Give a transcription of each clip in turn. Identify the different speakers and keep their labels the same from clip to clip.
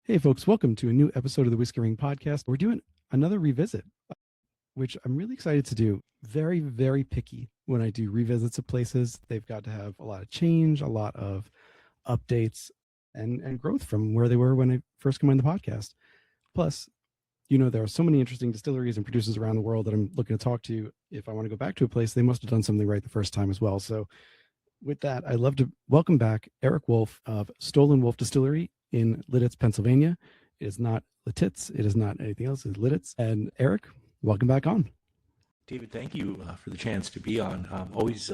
Speaker 1: Hey, folks, welcome to a new episode of the Whiskey Ring podcast. We're doing another revisit, which I'm really excited to do. Very, very picky when I do revisits of places. They've got to have a lot of change, a lot of updates, and growth from where they were when I first came on the podcast. Plus, there are so many interesting distilleries and producers around the world that I'm looking to talk to. If I want to go back to a place, they must have done something right the first time as well. So, with that, I'd love to welcome back Erik Wolfe of Stoll Wolfe Distillery in Lidditz, Pennsylvania. It is not Lititz. It is not anything else. It's Lidditz. And Erik, welcome back on.
Speaker 2: David, thank you for the chance to be on. Always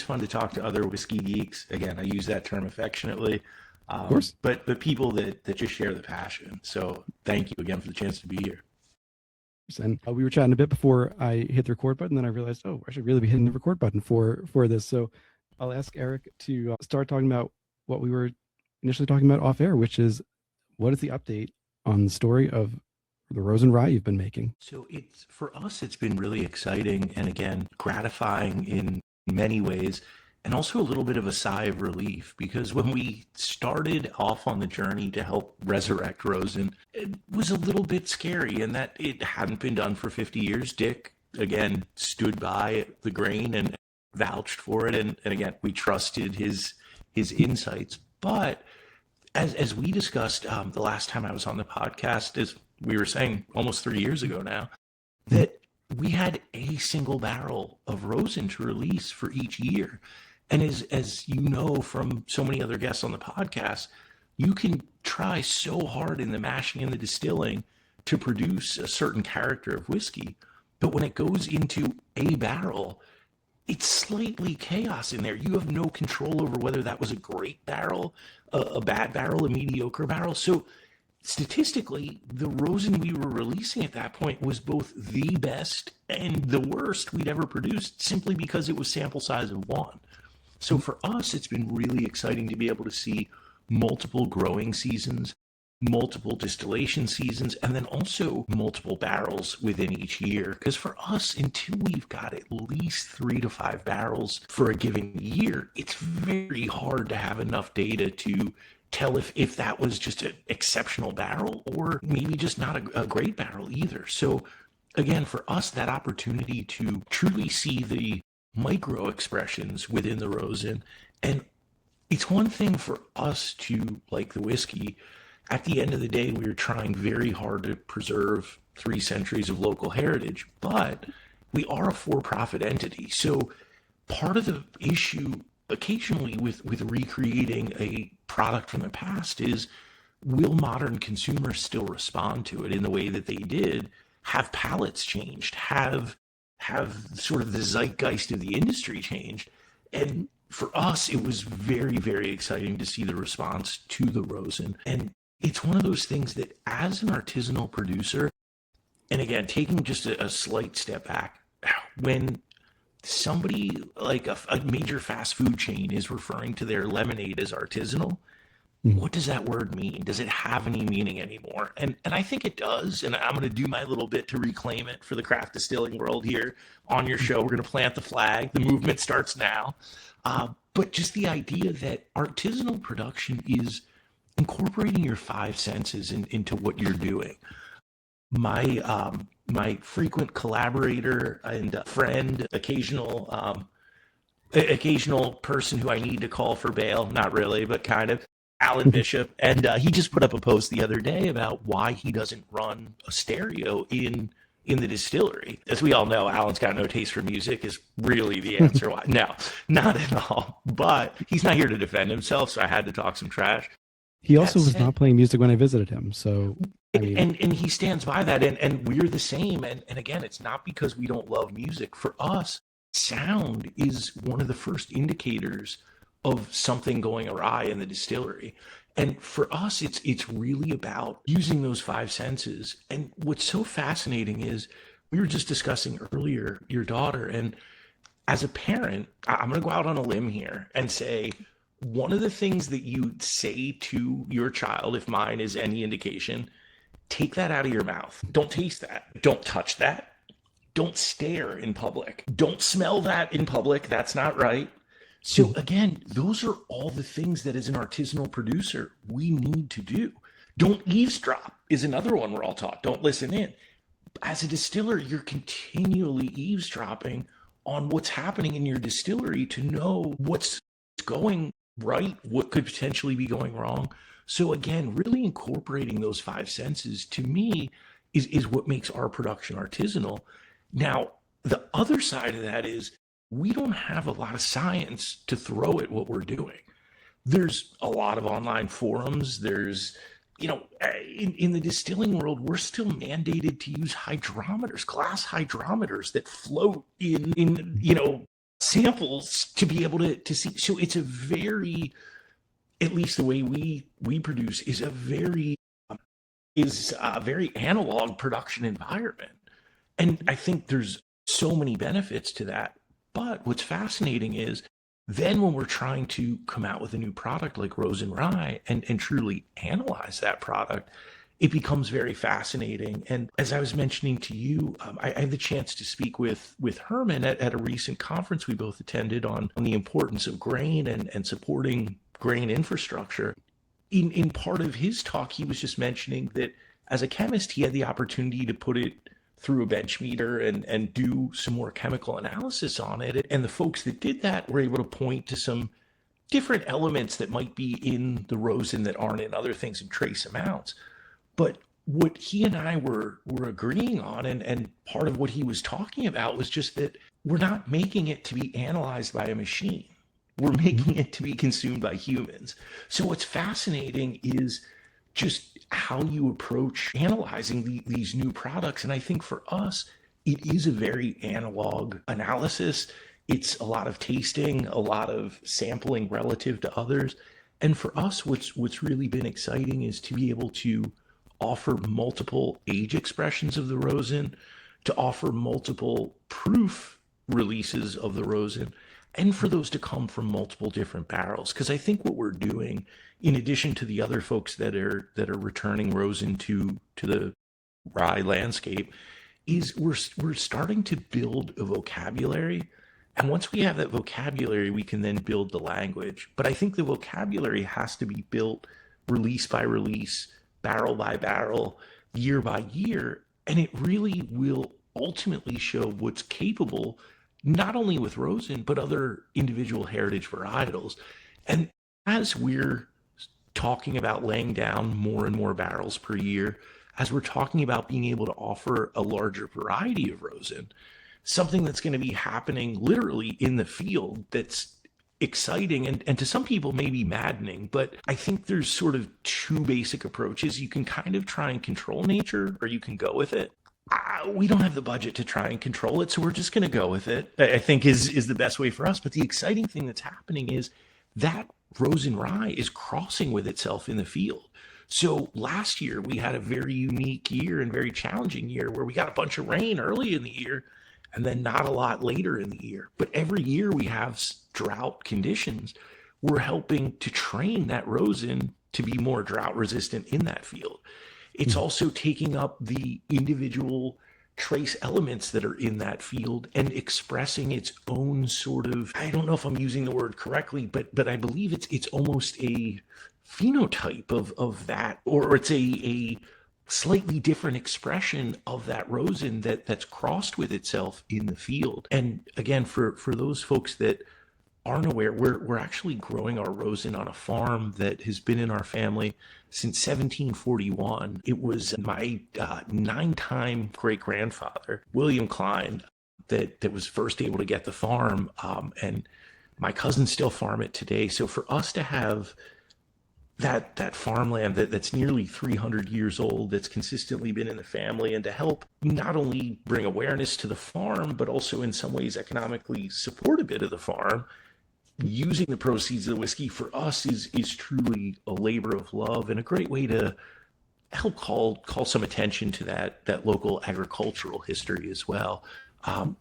Speaker 2: fun to talk to other whiskey geeks. Again, I use that term affectionately.
Speaker 1: Of course.
Speaker 2: But people that just share the passion. So thank you again for the chance to be here.
Speaker 1: And we were chatting a bit before I hit the record button. Then I realized, I should really be hitting the record button for this. So I'll ask Erik to start talking about what we were initially talking about off air, which is what is the update on the story of the ROSEN rye you've been making?
Speaker 2: So for us, it's been really exciting and again, gratifying in many ways, and also a little bit of a sigh of relief, because when we started off on the journey to help resurrect ROSEN, it was a little bit scary in that it hadn't been done for 50 years. Dick, again, stood by the grain and vouched for it. And again, we trusted his insights. But as we discussed the last time I was on the podcast, as we were saying almost 3 years ago now, that we had a single barrel of ROSEN to release for each year. And as you know from so many other guests on the podcast, you can try so hard in the mashing and the distilling to produce a certain character of whiskey. But when it goes into a barrel, it's slightly chaos in there. You have no control over whether that was a great barrel, a bad barrel, a mediocre barrel. So statistically, the ROSEN we were releasing at that point was both the best and the worst we'd ever produced, simply because it was sample size of one. So for us, it's been really exciting to be able to see multiple growing seasons, multiple distillation seasons, and then also multiple barrels within each year. Because for us, until we've got at least 3 to 5 barrels for a given year, it's very hard to have enough data to tell if that was just an exceptional barrel or maybe just not a great barrel either. So again, for us, that opportunity to truly see the micro expressions within the ROSEN, and it's one thing for us to like the whiskey. At the end of the day, we were trying very hard to preserve 3 centuries of local heritage, but we are a for-profit entity. So part of the issue occasionally with recreating a product from the past is, will modern consumers still respond to it in the way that they did? Have palates changed? Have sort of the zeitgeist of the industry changed? And for us, it was very, very exciting to see the response to the ROSEN. And it's one of those things that as an artisanal producer, and again, taking just a slight step back, when somebody like a major fast food chain is referring to their lemonade as artisanal, what does that word mean? Does it have any meaning anymore? And I think it does. And I'm going to do my little bit to reclaim it for the craft distilling world here on your show. We're going to plant the flag. The movement starts now. But just the idea that artisanal production is incorporating your 5 senses into what you're doing. My frequent collaborator and friend, occasional person who I need to call for bail, not really, but kind of, Alan Bishop, and he just put up a post the other day about why he doesn't run a stereo in the distillery. As we all know, Alan's got no taste for music is really the answer why. No, not at all. But he's not here to defend himself, so I had to talk some trash.
Speaker 1: He also was not playing music when I visited him, so I mean,
Speaker 2: and he stands by that, and we're the same. And again, it's not because we don't love music. For us, sound is one of the first indicators of something going awry in the distillery. And for us, it's really about using those 5 senses. And what's so fascinating is, we were just discussing earlier your daughter, and as a parent, I'm going to go out on a limb here and say, one of the things that you say to your child, if mine is any indication, take that out of your mouth. Don't taste that. Don't touch that. Don't stare in public. Don't smell that in public. That's not right. So again, those are all the things that as an artisanal producer, we need to do Don't eavesdrop is another one we're all taught. Don't listen in. As a distiller, you're continually eavesdropping on what's happening in your distillery to know what's going right, what could potentially be going wrong. So again, really incorporating those five senses to me is what makes our production artisanal. Now, the other side of that is we don't have a lot of science to throw at what we're doing. There's a lot of online forums. There's, in the distilling world, we're still mandated to use hydrometers, glass hydrometers that float in samples to be able to see. So it's a very, at least the way we produce is a very analog production environment. And I think there's so many benefits to that. But what's fascinating is then when we're trying to come out with a new product like Rosen Rye and truly analyze that product, it becomes very fascinating. And as I was mentioning to you, I had the chance to speak with Herman at a recent conference we both attended on the importance of grain and supporting grain infrastructure. In part of his talk, he was just mentioning that as a chemist, he had the opportunity to put it through a bench meter and do some more chemical analysis on it. And the folks that did that were able to point to some different elements that might be in the rosin that aren't in other things in trace amounts. But what he and I were agreeing on, and part of what he was talking about was just that we're not making it to be analyzed by a machine. We're making it to be consumed by humans. So what's fascinating is just how you approach analyzing these new products. And I think for us, it is a very analog analysis. It's a lot of tasting, a lot of sampling relative to others. And for us, what's really been exciting is to be able to offer multiple age expressions of the rosin, to offer multiple proof releases of the rosin, and for those to come from multiple different barrels. Because I think what we're doing, in addition to the other folks that are returning rosin to the rye landscape, is we're starting to build a vocabulary. And once we have that vocabulary, we can then build the language. But I think the vocabulary has to be built release by release, barrel by barrel, year by year. And it really will ultimately show what's capable, not only with rosin, but other individual heritage varietals. And as we're talking about laying down more and more barrels per year, as we're talking about being able to offer a larger variety of rosin, something that's going to be happening literally in the field that's exciting and to some people maybe maddening. But I think there's sort of two basic approaches. You can kind of try and control nature, or you can go with it. We don't have the budget to try and control it, so we're just going to go with it, I think is the best way for us. But the exciting thing that's happening is that rosin rye is crossing with itself in the field. So last year we had a very unique year and very challenging year where we got a bunch of rain early in the year and then not a lot later in the year. But every year we have drought conditions. We're helping to train that rosin to be more drought resistant in that field. It's also taking up the individual trace elements that are in that field and expressing its own sort of, I don't know if I'm using the word correctly, but I believe it's almost a phenotype of that, or it's a slightly different expression of that rosin that's crossed with itself in the field. And again, for those folks that aren't aware, we're actually growing our rosin on a farm that has been in our family since 1741. It was my 9-time great-grandfather, William Klein, that was first able to get the farm, and my cousins still farm it today. So for us to have that farmland that's nearly 300 years old, that's consistently been in the family, and to help not only bring awareness to the farm, but also in some ways economically support a bit of the farm, using the proceeds of the whiskey for us is truly a labor of love and a great way to help call some attention to that local agricultural history as well.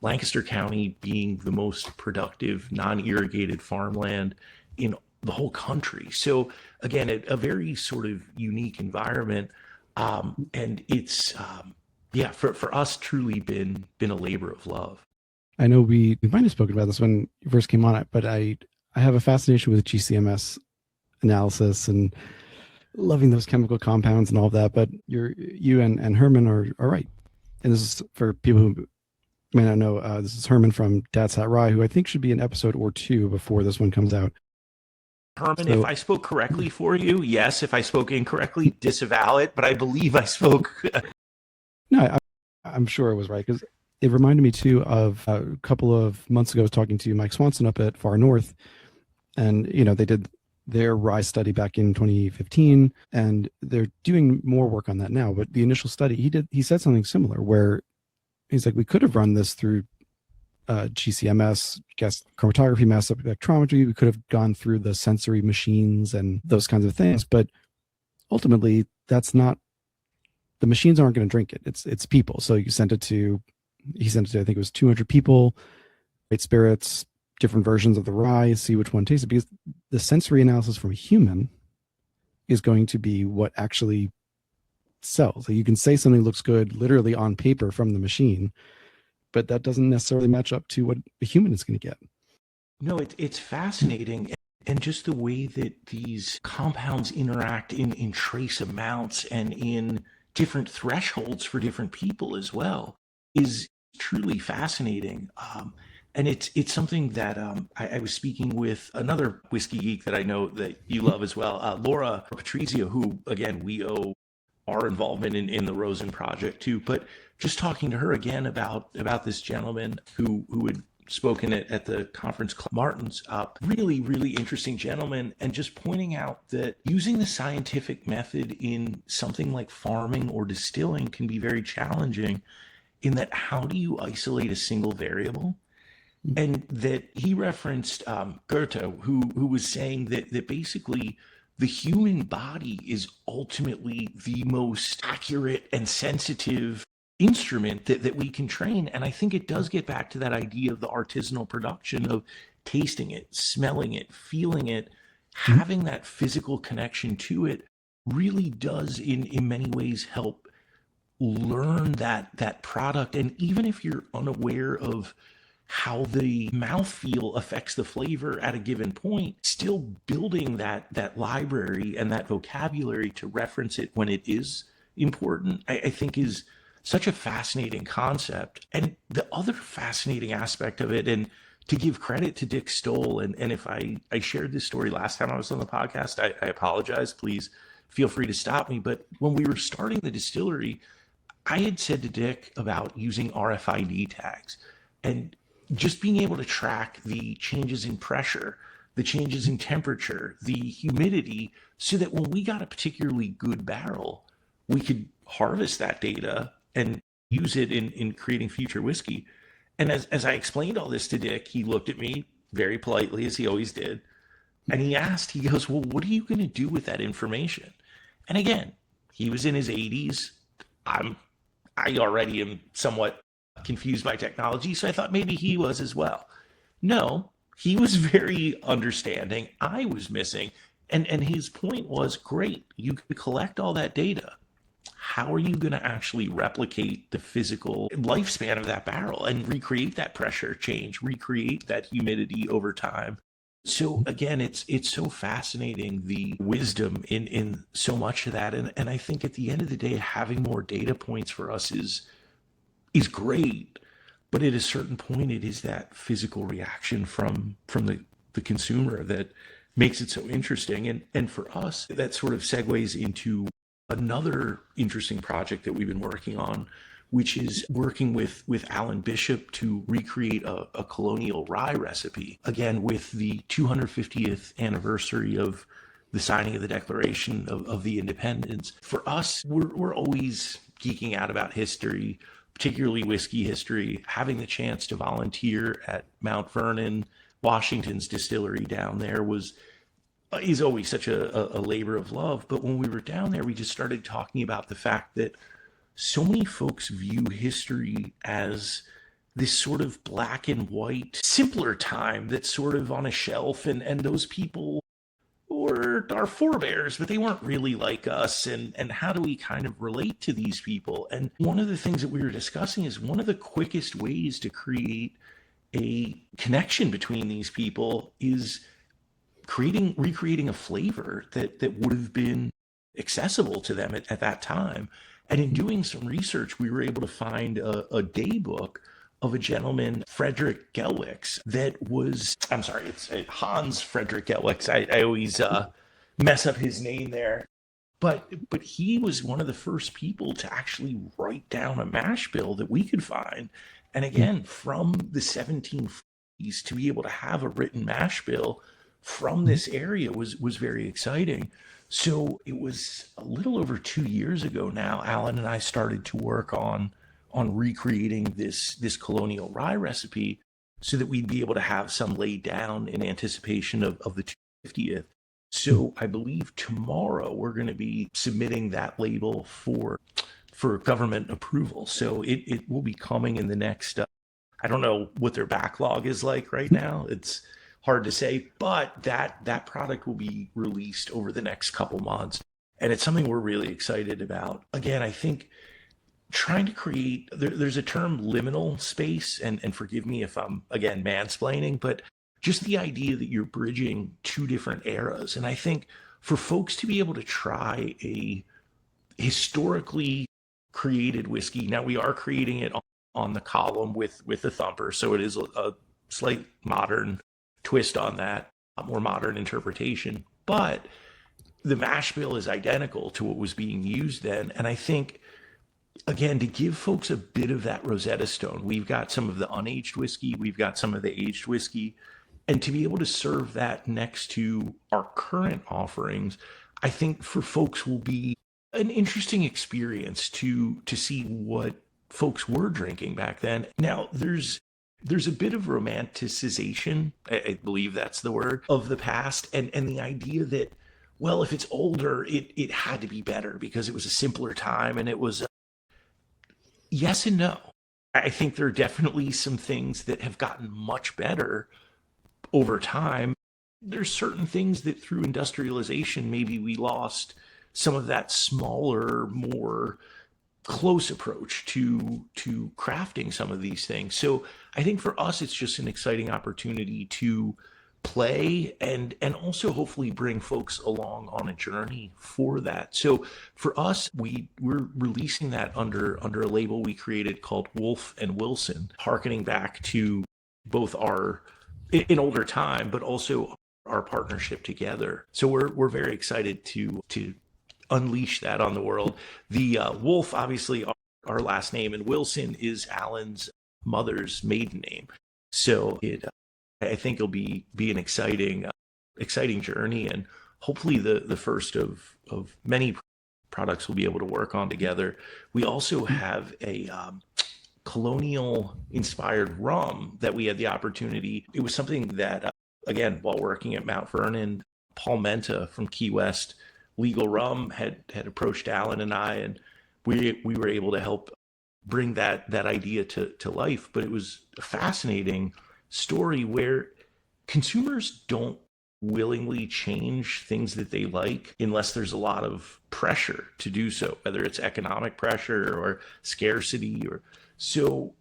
Speaker 2: Lancaster County being the most productive non-irrigated farmland in the whole country. So again, a very sort of unique environment. And it's, for us truly been a labor of love.
Speaker 1: I know we might have spoken about this when you first came on it, but I have a fascination with GCMS analysis, and loving those chemical compounds and all of that. But you and Herman are right. And this is for people who may not know. This is Herman from Dad's Hat Rye, who I think should be an episode or two before this one comes out.
Speaker 2: Herman, if
Speaker 1: So
Speaker 2: I spoke correctly for you, yes. If I spoke incorrectly, disavow it. But I believe I spoke.
Speaker 1: no, I'm sure it was right because it reminded me too of a couple of months ago. I was talking to Mike Swanson up at Far North, and they did their rye study back in 2015, and they're doing more work on that now. But the initial study he said something similar where he's like, we could have run this through GCMS, gas chromatography, mass spectrometry. We could have gone through the sensory machines and those kinds of things, but ultimately, that's not. The machines aren't going to drink it. It's people. So he sent it to I think it was 200 people, great spirits, different versions of the rye, see which one tasted, because the sensory analysis from a human is going to be what actually sells. So you can say something looks good literally on paper from the machine, but that doesn't necessarily match up to what a human is going to get.
Speaker 2: No, it's fascinating. And just the way that these compounds interact in trace amounts and in different thresholds for different people as well is truly fascinating. And it's something that I was speaking with another whiskey geek that I know that you love as well, Laura Patrizio, who, again, we owe our involvement in the Rosen project too. But just talking to her again about this gentleman who had spoken at the conference, Martin's, really, really interesting gentleman, and just pointing out that using the scientific method in something like farming or distilling can be very challenging in that how do you isolate a single variable? And that he referenced Goethe, who was saying that basically the human body is ultimately the most accurate and sensitive instrument that we can train. And I think it does get back to that idea of the artisanal production of tasting it, smelling it, feeling it, having that physical connection to it really does in many ways help learn that product. And even if you're unaware of how the mouthfeel affects the flavor at a given point, still building that library and that vocabulary to reference it when it is important, I think is such a fascinating concept. And the other fascinating aspect of it, and to give credit to Dick Stoll, and if I shared this story last time I was on the podcast, I apologize. Please feel free to stop me. But when we were starting the distillery, I had said to Dick about using RFID tags and just being able to track the changes in pressure, the changes in temperature, the humidity, so that when we got a particularly good barrel, we could harvest that data and use it in creating future whiskey. And as I explained all this to Dick, he looked at me very politely, as he always did, and he goes, well, what are you going to do with that information? And again, he was in his 80s. I already am somewhat confused by technology, so I thought maybe he was as well. No, he was very understanding. I was missing. And his point was, great, you can collect all that data. How are you going to actually replicate the physical lifespan of that barrel and recreate that pressure change, recreate that humidity over time? So again, it's so fascinating, the wisdom in so much of that. And I think at the end of the day, having more data points for us is great. But at a certain point, it is that physical reaction from the consumer that makes it so interesting. And for us, that sort of segues into another interesting project that we've been working on, which is working with Alan Bishop to recreate a colonial rye recipe. Again, with the 250th anniversary of the signing of the Declaration of the Independence. For us, we're always geeking out about history, particularly whiskey history. Having the chance to volunteer at Mount Vernon, Washington's distillery down there is always such a labor of love. But when we were down there, we just started talking about the fact that so many folks view history as this sort of black and white, simpler time that's sort of on a shelf, and those people were our forebears, but they weren't really like us. And how do we kind of relate to these people? And one of the things that we were discussing is one of the quickest ways to create a connection between these people is recreating a flavor that would have been accessible to them at that time. And in doing some research, we were able to find a day book of a gentleman, Frederick Gelwix, that was, I'm sorry, it's Hans Frederick Gelwix. I always mess up his name there. But he was one of the first people to actually write down a mash bill that we could find. And again, from the 1740s to be able to have a written mash bill from this area was very exciting. So it was a little over 2 years ago now, Alan and I started to work on recreating this colonial rye recipe so that we'd be able to have some laid down in anticipation of the 250th. So I believe tomorrow we're going to be submitting that label for government approval. So it will be coming in the next, I don't know what their backlog is like right now. It's hard to say, but that product will be released over the next couple months. And it's something we're really excited about. Again, I think trying to create, there's a term liminal space, and forgive me if I'm, again, mansplaining, but just the idea that you're bridging two different eras. And I think for folks to be able to try a historically created whiskey, now we are creating it on the column with a thumper, so it is a slight modern twist on that, a more modern interpretation, but the mash bill is identical to what was being used then. And I think, again, to give folks a bit of that Rosetta Stone, we've got some of the unaged whiskey, we've got some of the aged whiskey, and to be able to serve that next to our current offerings, I think for folks will be an interesting experience to see what folks were drinking back then. Now, there's a bit of romanticization, I believe that's the word, of the past, and the idea that, well, if it's older, it had to be better because it was a simpler time, and it was yes and no. I think there are definitely some things that have gotten much better over time. There's certain things that through industrialization, maybe we lost some of that smaller, more close approach to crafting some of these things. So I think for us, it's just an exciting opportunity to play and also hopefully bring folks along on a journey for that. So for us, we're releasing that under a label we created called Wolfe and Wilson, harkening back to both our in older time, but also our partnership together. So we're very excited to unleash that on the world. The Wolfe, obviously, our last name, and Wilson is Alan's mother's maiden name. So I think it'll be an exciting journey, and hopefully the first of many products we'll be able to work on together. We also have a colonial inspired rum that we had the opportunity. It was something that, again, while working at Mount Vernon, Paul Menta from Key West Legal Rum had approached Alan and I, and we were able to help bring that idea to life. But it was a fascinating story where consumers don't willingly change things that they like unless there's a lot of pressure to do so, whether it's economic pressure or scarcity. Or so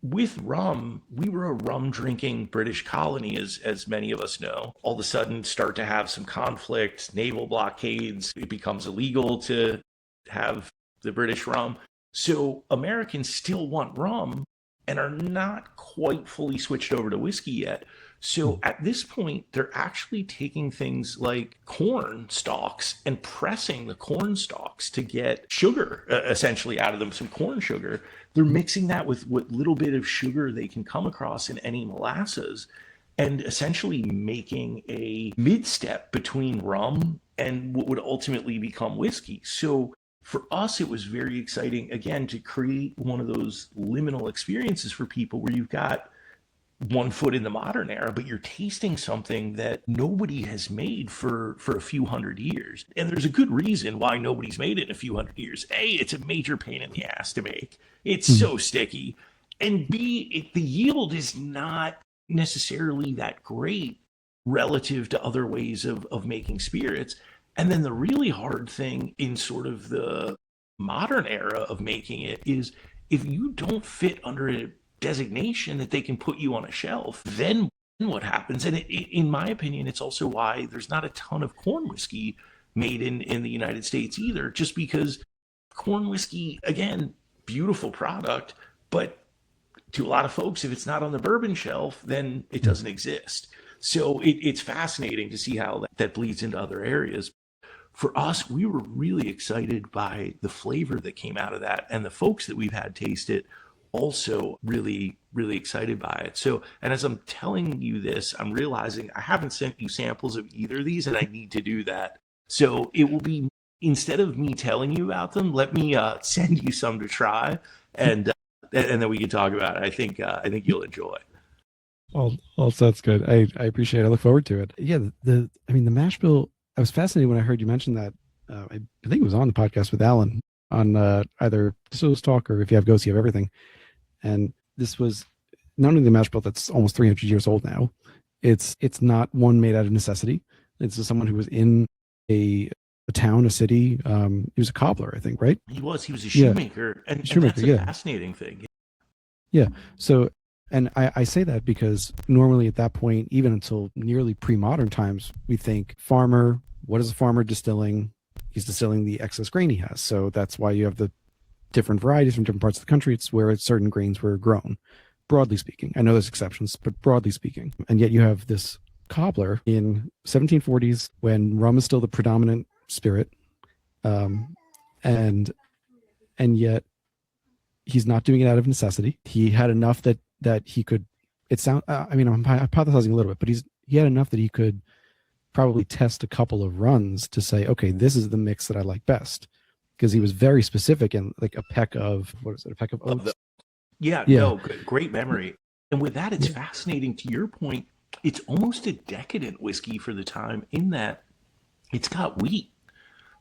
Speaker 2: with rum, we were a rum drinking British colony, as many of us know. All of a sudden start to have some conflict, naval blockades, it becomes illegal to have the British rum. So Americans still want rum and are not quite fully switched over to whiskey yet. So at this point, they're actually taking things like corn stalks and pressing the corn stalks to get sugar, essentially, out of them, some corn sugar. They're mixing that with what little bit of sugar they can come across in any molasses, and essentially making a mid-step between rum and what would ultimately become whiskey. So for us, it was very exciting, again, to create one of those liminal experiences for people where you've got one foot in the modern era, but you're tasting something that nobody has made for a few hundred years. And there's a good reason why nobody's made it in a few hundred years. A, it's a major pain in the ass to make. It's so sticky. And B, the yield is not necessarily that great relative to other ways of making spirits. And then the really hard thing in sort of the modern era of making it is if you don't fit under a designation that they can put you on a shelf, then what happens? And in my opinion, it's also why there's not a ton of corn whiskey made in the United States either, just because corn whiskey, again, beautiful product, but to a lot of folks, if it's not on the bourbon shelf, then it doesn't exist. So it's fascinating to see how that bleeds into other areas. For us, we were really excited by the flavor that came out of that, and the folks that we've had taste it also really, really excited by it. So, and as I'm telling you this, I'm realizing I haven't sent you samples of either of these, and I need to do that. So it will be, instead of me telling you about them, let me send you some to try, and then we can talk about it. I think you'll enjoy.
Speaker 1: All sounds good. I appreciate it. I look forward to it. Yeah, the mash bill. I was fascinated when I heard you mention that. I think it was on the podcast with Alan on either Distiller's Talk, or if you have Ghosts, you have everything. And this was not only the mash bill that's almost 300 years old now. It's not one made out of necessity. It's someone who was in a town, a city. He was a cobbler, I think, right?
Speaker 2: He was a shoemaker, and that's a fascinating thing.
Speaker 1: Yeah. So, and I say that because normally at that point, even until nearly pre-modern times, we think farmer. What is a farmer distilling? He's distilling the excess grain he has. So that's why you have the different varieties from different parts of the country. It's where certain grains were grown, broadly speaking. I know there's exceptions, but broadly speaking. And yet you have this cobbler in 1740s when rum is still the predominant spirit, and yet he's not doing it out of necessity. He had enough that he could. I'm hypothesizing a little bit, but he had enough that he could probably test a couple of runs to say, okay, this is the mix that I like best, because he was very specific, and like a peck of oats.
Speaker 2: No, great memory. And with that, it's fascinating. To your point, it's almost a decadent whiskey for the time, in that it's got wheat,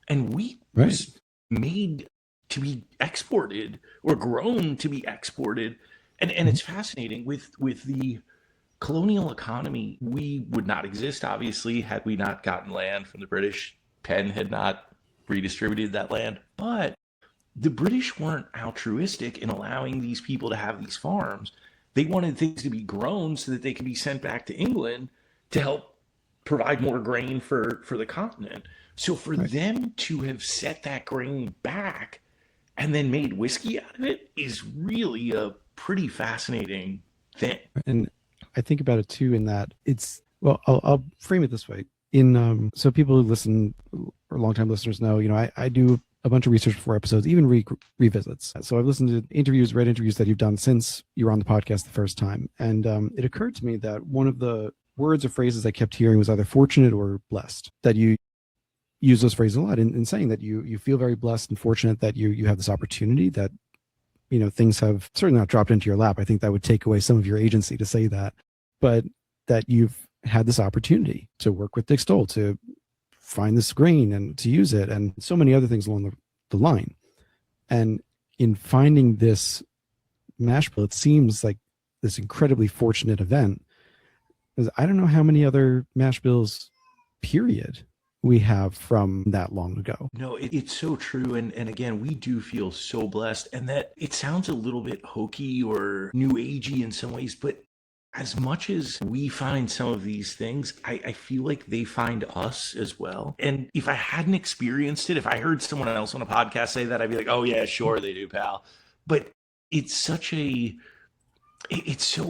Speaker 2: and wheat was made to be exported or grown to be exported. And it's fascinating with the colonial economy. We would not exist, obviously, had we not gotten land from the British. Penn had not redistributed that land. But the British weren't altruistic in allowing these people to have these farms. They wanted things to be grown so that they could be sent back to England to help provide more grain for the continent. So for them to have set that grain back and then made whiskey out of it is really a pretty fascinating thing.
Speaker 1: And I think about it too, in that it's, well, I'll frame it this way. So people who listen, or longtime listeners know, I do a bunch of research before episodes, even revisits. So I've listened to read interviews that you've done since you were on the podcast the first time. And it occurred to me that one of the words or phrases I kept hearing was either fortunate or blessed, that you use those phrases a lot in saying that you feel very blessed and fortunate that you have this opportunity, that, things have certainly not dropped into your lap. I think that would take away some of your agency to say that, but that you've had this opportunity to work with Dick Stoll, to find this grain and to use it, and so many other things along the line. And in finding this mash bill, it seems like this incredibly fortunate event, because I don't know how many other mash bills, period, we have from that long ago.
Speaker 2: No, it's so true. And again, we do feel so blessed, and that it sounds a little bit hokey or new agey in some ways, but as much as we find some of these things, I feel like they find us as well. And if I hadn't experienced it, if I heard someone else on a podcast say that, I'd be like, oh yeah, sure they do, pal. But it's so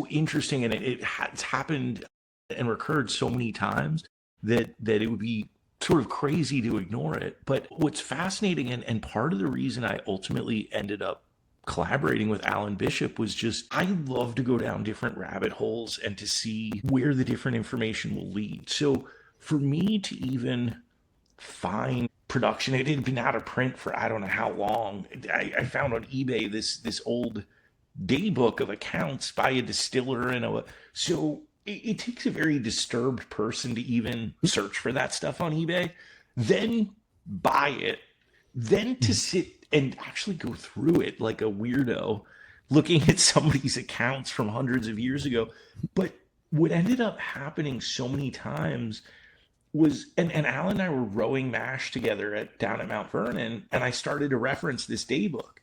Speaker 2: interesting, and it's happened and recurred so many times that it would be sort of crazy to ignore it. But what's fascinating, and part of the reason I ultimately ended up collaborating with Alan Bishop, was just, I love to go down different rabbit holes and to see where the different information will lead. So for me to even find production, it had been out of print for I don't know how long. I found on eBay this old daybook of accounts by a distiller, and so it takes a very disturbed person to even search for that stuff on eBay, then buy it, then to sit and actually go through it like a weirdo, looking at somebody's accounts from hundreds of years ago. But what ended up happening so many times was, and Alan and I were rowing mash together down at Mount Vernon, and I started to reference this daybook.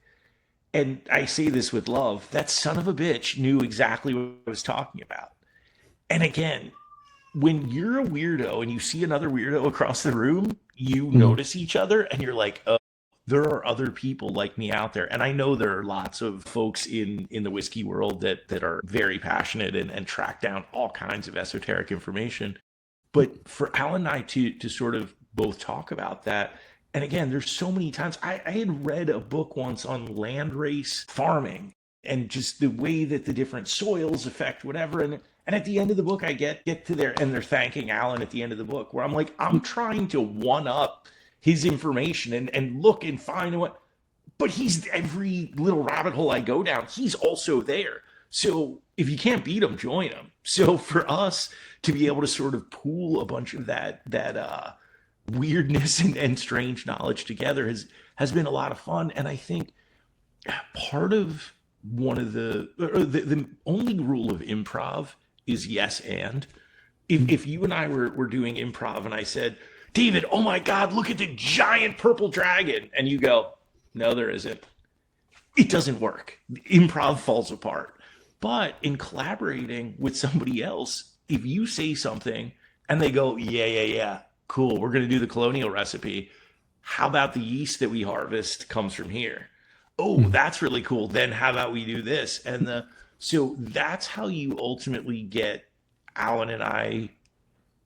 Speaker 2: And I say this with love, that son of a bitch knew exactly what I was talking about. And again, when you're a weirdo and you see another weirdo across the room, you
Speaker 1: Mhm.
Speaker 2: notice each other and you're like, oh, there are other people like me out there. And I know there are lots of folks in the whiskey world that are very passionate and track down all kinds of esoteric information. But for Alan and I to sort of both talk about that, and again, there's so many times I had read a book once on landrace farming and just the way that the different soils affect whatever. And at the end of the book, I get to there and they're thanking Alan at the end of the book, where I'm like, I'm trying to one up his information and look and find what, but he's every little rabbit hole I go down, he's also there. So if you can't beat him, join him. So for us to be able to sort of pool a bunch of that weirdness and strange knowledge together has been a lot of fun. And I think part of one of the only rule of improv is yes and. If you and I were doing improv and I said, David, oh my God, look at the giant purple dragon, and you go, no, there isn't. It doesn't work. Improv falls apart. But in collaborating with somebody else, if you say something and they go, yeah, cool, we're going to do the colonial recipe. How about the yeast that we harvest comes from here? Oh,
Speaker 1: Mhm.
Speaker 2: that's really cool. Then how about we do this? So that's how you ultimately get Alan and I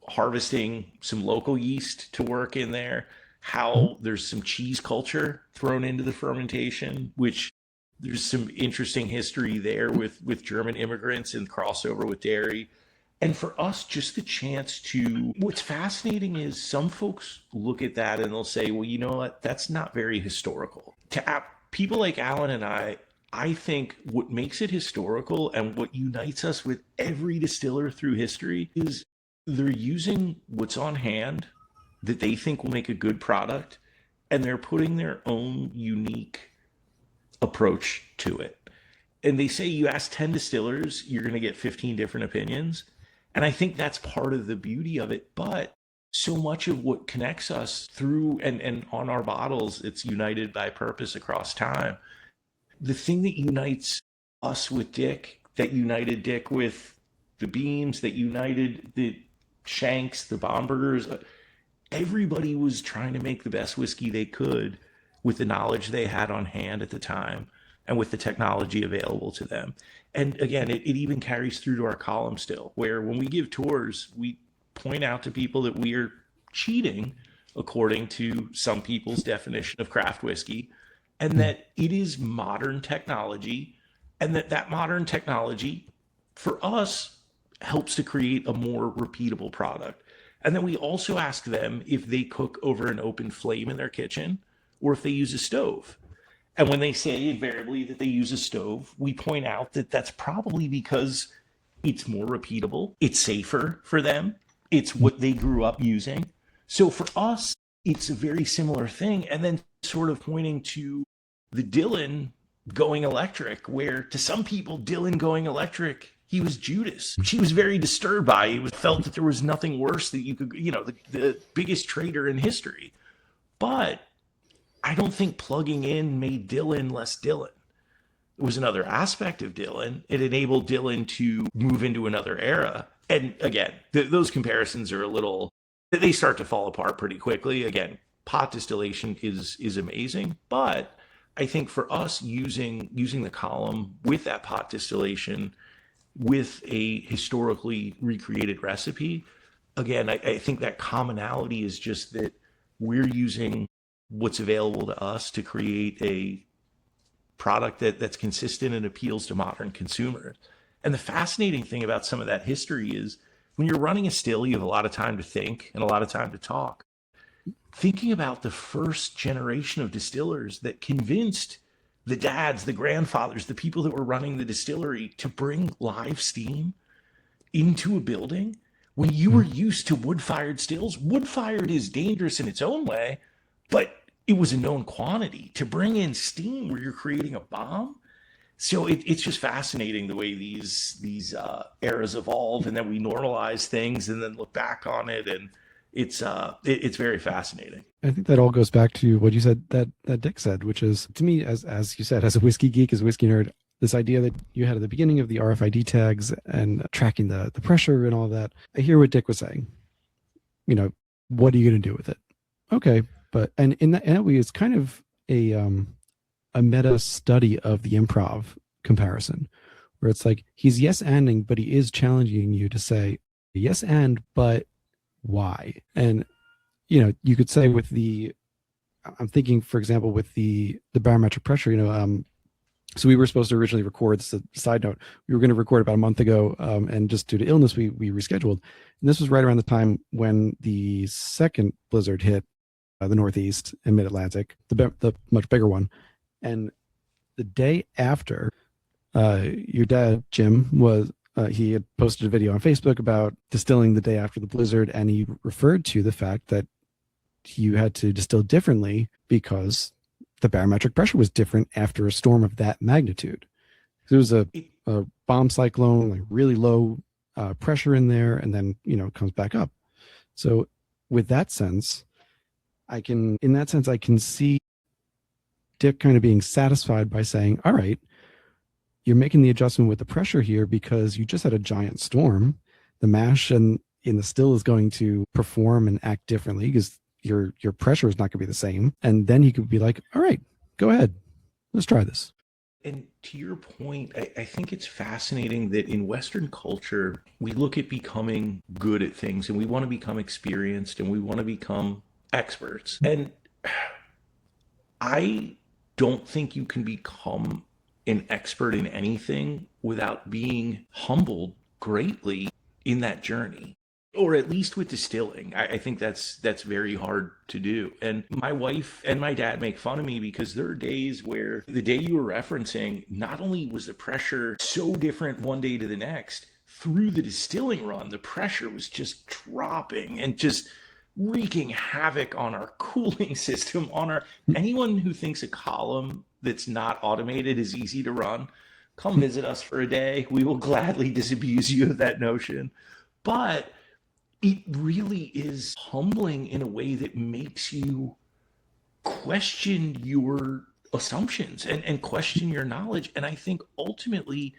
Speaker 2: harvesting some local yeast to work in there,
Speaker 1: Mhm.
Speaker 2: how there's some cheese culture thrown into the fermentation, which there's some interesting history there with German immigrants and crossover with dairy. And for us, just the chance to, what's fascinating is some folks look at that and they'll say, well, you know what? That's not very historical. To people like Alan and I think what makes it historical and what unites us with every distiller through history is they're using what's on hand that they think will make a good product and they're putting their own unique approach to it. And they say you ask 10 distillers, you're going to get 15 different opinions. And I think that's part of the beauty of it. But so much of what connects us through and on our bottles, it's united by purpose across time. The thing that unites us with Dick, that united Dick with the Beams, that united the Shanks, the Bombergers, everybody was trying to make the best whiskey they could with the knowledge they had on hand at the time and with the technology available to them. And again, it even carries through to our column still, where when we give tours, we point out to people that we are cheating according to some people's definition of craft whiskey, and
Speaker 1: Mhm.
Speaker 2: that it is modern technology, and that modern technology for us helps to create a more repeatable product. And then we also ask them if they cook over an open flame in their kitchen or if they use a stove. And when they say invariably that they use a stove, we point out that that's probably because it's more repeatable, it's safer for them, it's what they grew up using. So for us, it's a very similar thing. And then sort of pointing to the Dylan going electric, where to some people, Dylan going electric, he was Judas, which he was very disturbed by. He was, felt that there was nothing worse that you could, the biggest trader in history. But I don't think plugging in made Dylan less Dylan. It was another aspect of Dylan. It enabled Dylan to move into another era. And again, those comparisons are a little, they start to fall apart pretty quickly. Again, pot distillation is amazing, but I think for us using the column with that pot distillation with a historically recreated recipe, again, I think that commonality is just that we're using what's available to us to create a product that's consistent and appeals to modern consumers. And the fascinating thing about some of that history is when you're running a still, you have a lot of time to think and a lot of time to talk. Thinking about the first generation of distillers that convinced the dads, the grandfathers, the people that were running the distillery to bring live steam into a building when you were
Speaker 1: Mhm.
Speaker 2: used to wood fired stills. Wood fired is dangerous in its own way, but it was a known quantity. To bring in steam where you're creating a bomb, so it's just fascinating the way these eras evolve, and then we normalize things, and then look back on it, and it's very fascinating.
Speaker 1: I think that all goes back to what you said that Dick said, which is to me, as you said, as a whiskey geek, as a whiskey nerd, this idea that you had at the beginning of the RFID tags and tracking the pressure and all that. I hear what Dick was saying. You know, what are you going to do with it? Okay, but and in that way, it's kind of a meta study of the improv comparison, where it's like he's yes anding, but he is challenging you to say yes and but why? And you could say with the I'm thinking, for example, with the barometric pressure, so we were supposed to originally record. This is a side note. We were going to record about a month ago, and just due to illness, we rescheduled. And this was right around the time when the second blizzard hit the Northeast and Mid Atlantic, the much bigger one. And the day after, your dad Jim was he had posted a video on Facebook about distilling the day after the blizzard, and he referred to the fact that you had to distill differently because the barometric pressure was different after a storm of that magnitude. There was a bomb cyclone, like really low pressure in there, and then comes back up. So with that sense, I can see Dick kind of being satisfied by saying, all right, you're making the adjustment with the pressure here because you just had a giant storm. The mash and in the still is going to perform and act differently because your pressure is not going to be the same. And then he could be like, all right, go ahead, let's try this.
Speaker 2: And to your point, I think it's fascinating that in Western culture, we look at becoming good at things and we want to become experienced and we want to become experts. And I don't think you can become an expert in anything without being humbled greatly in that journey. Or at least with distilling. I think that's very hard to do. And my wife and my dad make fun of me because there are days where the day you were referencing, not only was the pressure so different one day to the next, through the distilling run, the pressure was just dropping and just wreaking havoc on our cooling system, on our anyone who thinks a column that's not automated is easy to run, come visit us for a day. We will gladly disabuse you of that notion. But it really is humbling in a way that makes you question your assumptions and question your knowledge. And I think ultimately,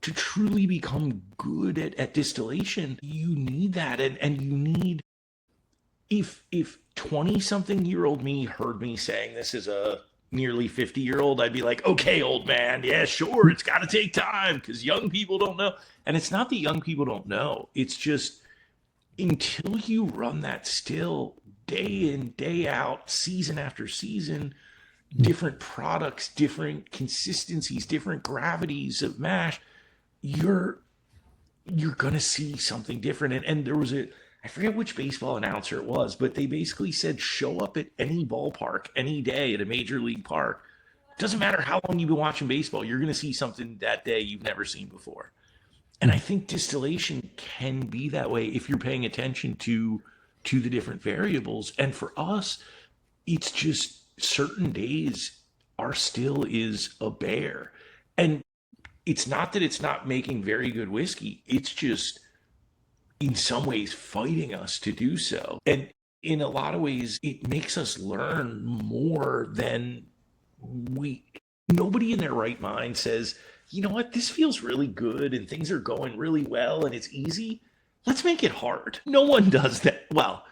Speaker 2: to truly become good at distillation, you need that. And you need, if 20 something year old me heard me saying this as a nearly 50-year-old, I'd be like, okay, old man, yeah, sure, it's got to take time because young people don't know. And it's not that young people don't know, it's just, until you run that still day in, day out, season after season, different products, different consistencies, different gravities of mash, you're gonna see something different. And there was I forget which baseball announcer it was, but they basically said show up at any ballpark any day at a major league park. Doesn't matter how long you've been watching baseball, you're gonna see something that day you've never seen before. And I think distillation can be that way if you're paying attention to the different variables. And for us, it's just certain days our still is a bear. And it's not that it's not making very good whiskey. It's just in some ways fighting us to do so. And in a lot of ways, it makes us learn more than nobody in their right mind says, you know what, this feels really good and things are going really well and it's easy. Let's make it hard. No one does that. Well,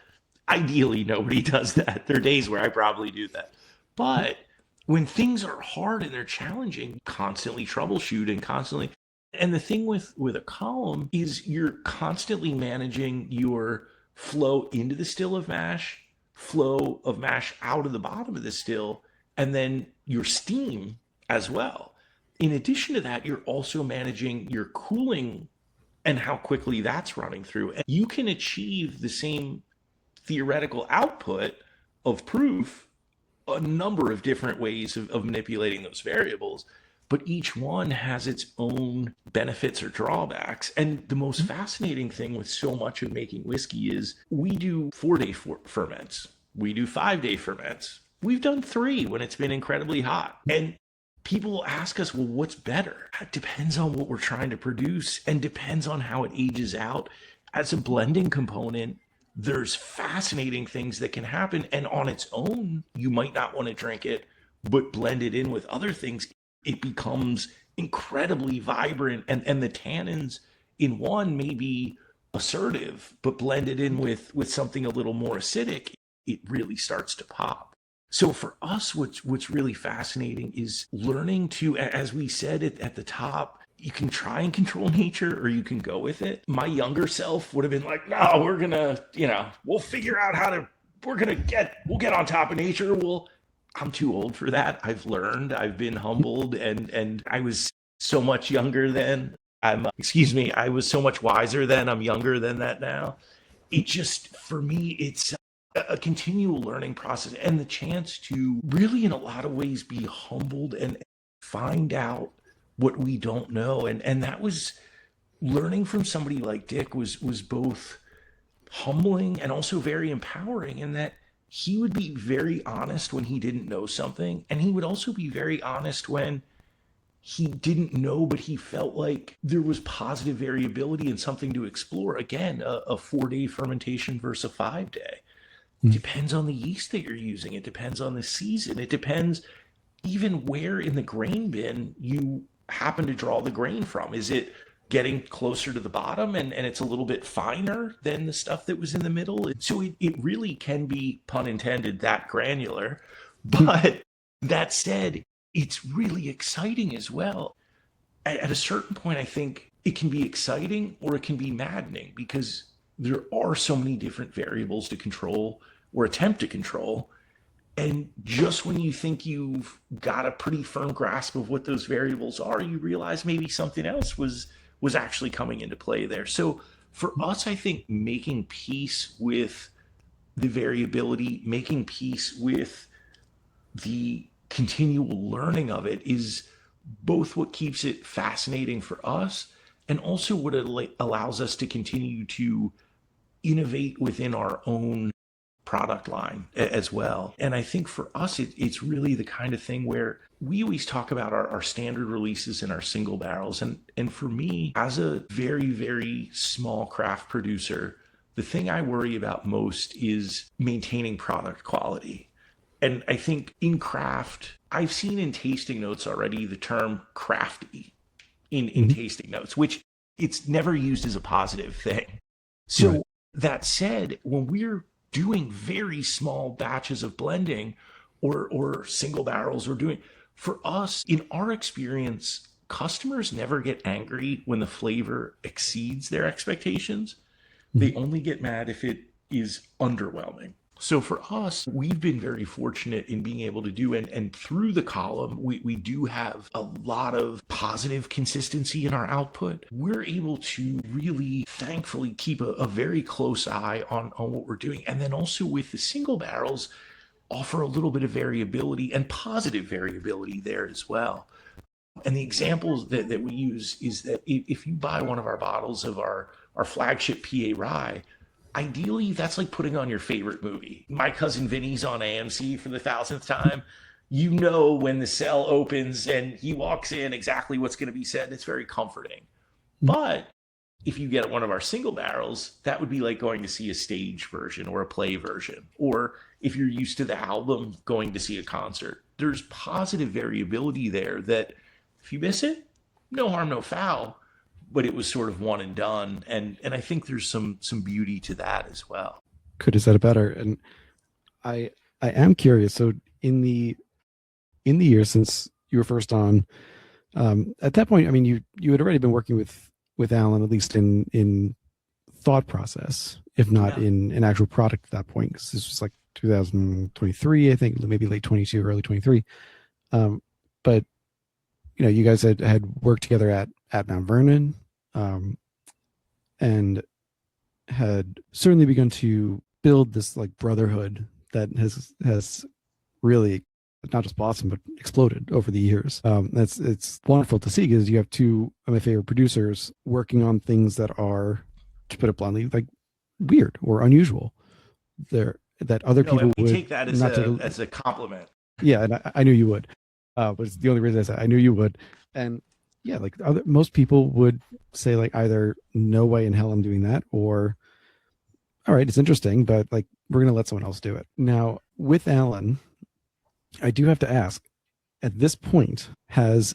Speaker 2: ideally, nobody does that. There are days where I probably do that. But when things are hard and they're challenging, constantly troubleshooting, constantly. And the thing with a column is you're constantly managing your flow into the still of mash, flow of mash out of the bottom of the still, and then your steam as well. In addition to that, you're also managing your cooling and how quickly that's running through. And you can achieve the same theoretical output of proof a number of different ways of manipulating those variables, but each one has its own benefits or drawbacks. And the most fascinating thing with so much of making whiskey is we do 4-day ferments, we do 5-day ferments, we've done 3 when it's been incredibly hot. And people ask us, well, what's better? It depends on what we're trying to produce and depends on how it ages out. As a blending component, there's fascinating things that can happen. And on its own, you might not want to drink it, but blend it in with other things, it becomes incredibly vibrant. And the tannins in one may be assertive, but blended in with something a little more acidic, it really starts to pop. So for us, what's really fascinating is learning to, as we said at the top, you can try and control nature or you can go with it. My younger self would have been like, no, we're gonna, we'll figure out how to, we'll get on top of nature. I'm too old for that. I've learned, I've been humbled, and I was so much younger then. I was so much wiser then. I'm younger than that now. It just, for me, it's a continual learning process and the chance to really, in a lot of ways, be humbled and find out what we don't know. And that was learning from somebody like Dick was both humbling and also very empowering in that he would be very honest when he didn't know something. And he would also be very honest when he didn't know, but he felt like there was positive variability and something to explore. Again, a 4-day fermentation versus a 5-day. It depends on the yeast that you're using. It depends on the season. It depends even where in the grain bin you happen to draw the grain from. Is it getting closer to the bottom and it's a little bit finer than the stuff that was in the middle? So it really can be, pun intended, that granular. But that said, it's really exciting as well. At a certain point, I think it can be exciting or it can be maddening because there are so many different variables to control or attempt to control. And just when you think you've got a pretty firm grasp of what those variables are, you realize maybe something else was actually coming into play there. So for us, I think making peace with the variability, making peace with the continual learning of it is both what keeps it fascinating for us and also what it allows us to continue to innovate within our own product line as well. And I think for us, it's really the kind of thing where we always talk about our standard releases and our single barrels. And for me, as a very, very small craft producer, the thing I worry about most is maintaining product quality. And I think in craft, I've seen in tasting notes already the term crafty in tasting notes, which it's never used as a positive thing. So that said, when we're doing very small batches of blending or single barrels for us, in our experience, customers never get angry when the flavor exceeds their expectations. They only get mad if it is underwhelming. So for us, we've been very fortunate in being able to do, and through the column, we do have a lot of positive consistency in our output. We're able to really, thankfully, keep a very close eye on what we're doing. And then also with the single barrels, offer a little bit of variability and positive variability there as well. And the examples that we use is that if you buy one of our bottles of our flagship PA Rye, ideally, that's like putting on your favorite movie. My Cousin Vinny's on AMC for the 1000th time. You know when the cell opens and he walks in exactly what's going to be said. It's very comforting. But if you get one of our single barrels, that would be like going to see a stage version or a play version. Or if you're used to the album, going to see a concert. There's positive variability there that if you miss it, no harm, no foul. But it was sort of one and done. And I think there's some beauty to that as well.
Speaker 1: Could have said it better. And I am curious. So in the years since you were first on, at that point, I mean, you had already been working with Alan, at least in thought process, if not in an actual product at that point, because this was like 2023, I think, maybe late 22, early 23. But you guys had worked together at Mount Vernon, and had certainly begun to build this like brotherhood that has really not just blossomed but exploded over the years. It's wonderful to see because you have two of my favorite producers working on things that are, to put it bluntly, like weird or unusual. That other people would
Speaker 2: take that as a compliment.
Speaker 1: Yeah, and I knew you would. But it's the only reason I said I knew you would. And yeah, like most people would say like either no way in hell I'm doing that, or all right, it's interesting, but like we're gonna let someone else do it. Now with Alan, I do have to ask, at this point, has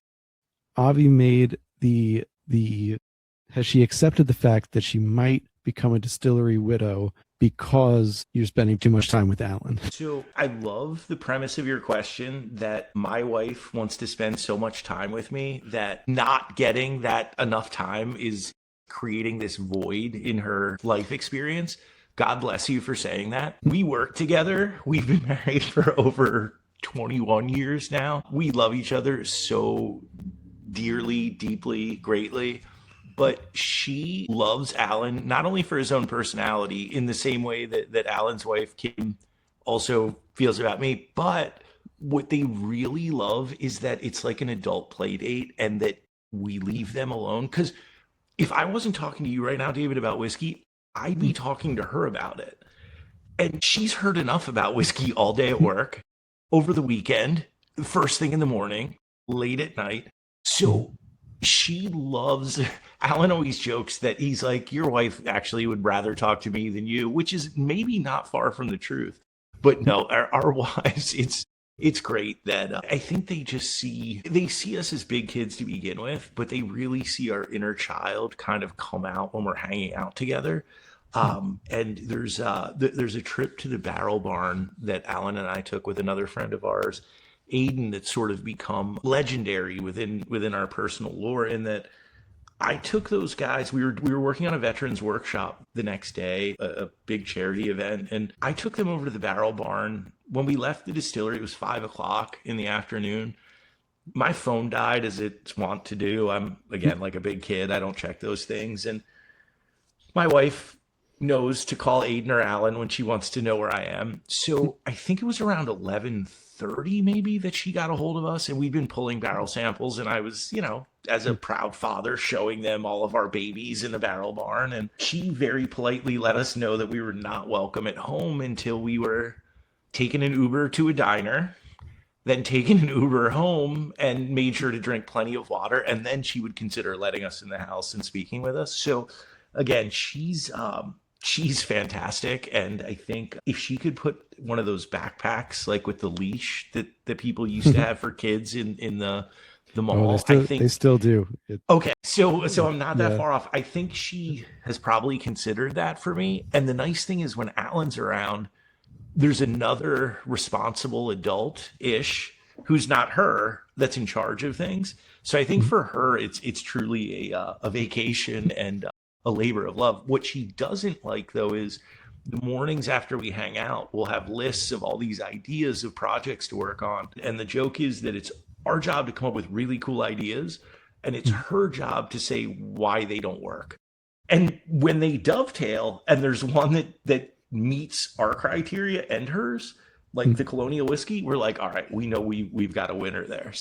Speaker 1: Avi made has she accepted the fact that she might become a distillery widow because you're spending too much time with Alan?
Speaker 2: So I love the premise of your question that my wife wants to spend so much time with me that not getting that enough time is creating this void in her life experience. God bless you for saying that. We work together. We've been married for over 21 years now. We love each other so dearly, deeply, greatly. But she loves Alan, not only for his own personality, in the same way that Alan's wife, Kim, also feels about me. But what they really love is that it's like an adult play date and that we leave them alone. Because if I wasn't talking to you right now, David, about whiskey, I'd be talking to her about it. And she's heard enough about whiskey all day at work, over the weekend, first thing in the morning, late at night. So she loves, Alan always jokes that he's like, your wife actually would rather talk to me than you, which is maybe not far from the truth. But no, our wives, it's great that I think they see us as big kids to begin with, but they really see our inner child kind of come out when we're hanging out together. And there's a trip to the barrel barn that Alan and I took with another friend of ours, Aiden, that's sort of become legendary within our personal lore. In that I took those guys. We were working on a veterans workshop the next day, a big charity event, and I took them over to the barrel barn. When we left the distillery, it was 5 o'clock in the afternoon. My phone died, as it's wont to do. I'm again like a big kid. I don't check those things, and my wife knows to call Aiden or Alan when she wants to know where I am. So I think it was around 11:30 maybe that she got a hold of us, and we'd been pulling barrel samples, and I was, as a proud father, showing them all of our babies in the barrel barn. And she very politely let us know that we were not welcome at home until we were taking an Uber to a diner, then taking an Uber home, and made sure to drink plenty of water. And then she would consider letting us in the house and speaking with us. So again, she's fantastic. And I think if she could put one of those backpacks, like with the leash that people used to have for kids in the mall,
Speaker 1: they still do.
Speaker 2: Okay. So I'm not that far off. I think she has probably considered that for me. And the nice thing is when Alan's around, there's another responsible adult-ish who's not her that's in charge of things. So I think for her, it's truly a vacation and a labor of love. What she doesn't like, though, is the mornings after we hang out, we'll have lists of all these ideas of projects to work on. And the joke is that it's our job to come up with really cool ideas, and it's her job to say why they don't work. And when they dovetail, and there's one that meets our criteria and hers, like the Colonial whiskey, we're like, all right, we know we've got a winner there.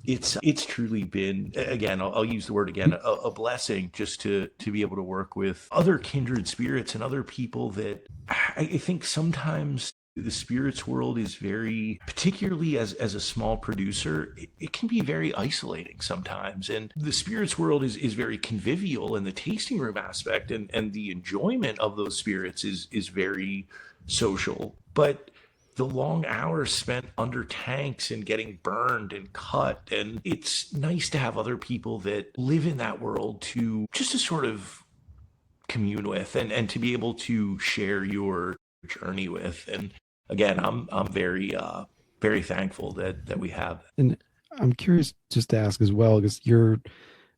Speaker 2: It's truly been, again, I'll use the word again, a blessing just to be able to work with other kindred spirits and other people that I think sometimes the spirits world is very, particularly as a small producer, it can be very isolating sometimes. And the spirits world is very convivial, and the tasting room aspect and the enjoyment of those spirits is very social. But the long hours spent under tanks and getting burned and cut. And it's nice to have other people that live in that world to sort of commune with and to be able to share your journey with. And again, I'm very, very thankful that we have.
Speaker 1: And I'm curious just to ask as well, because you're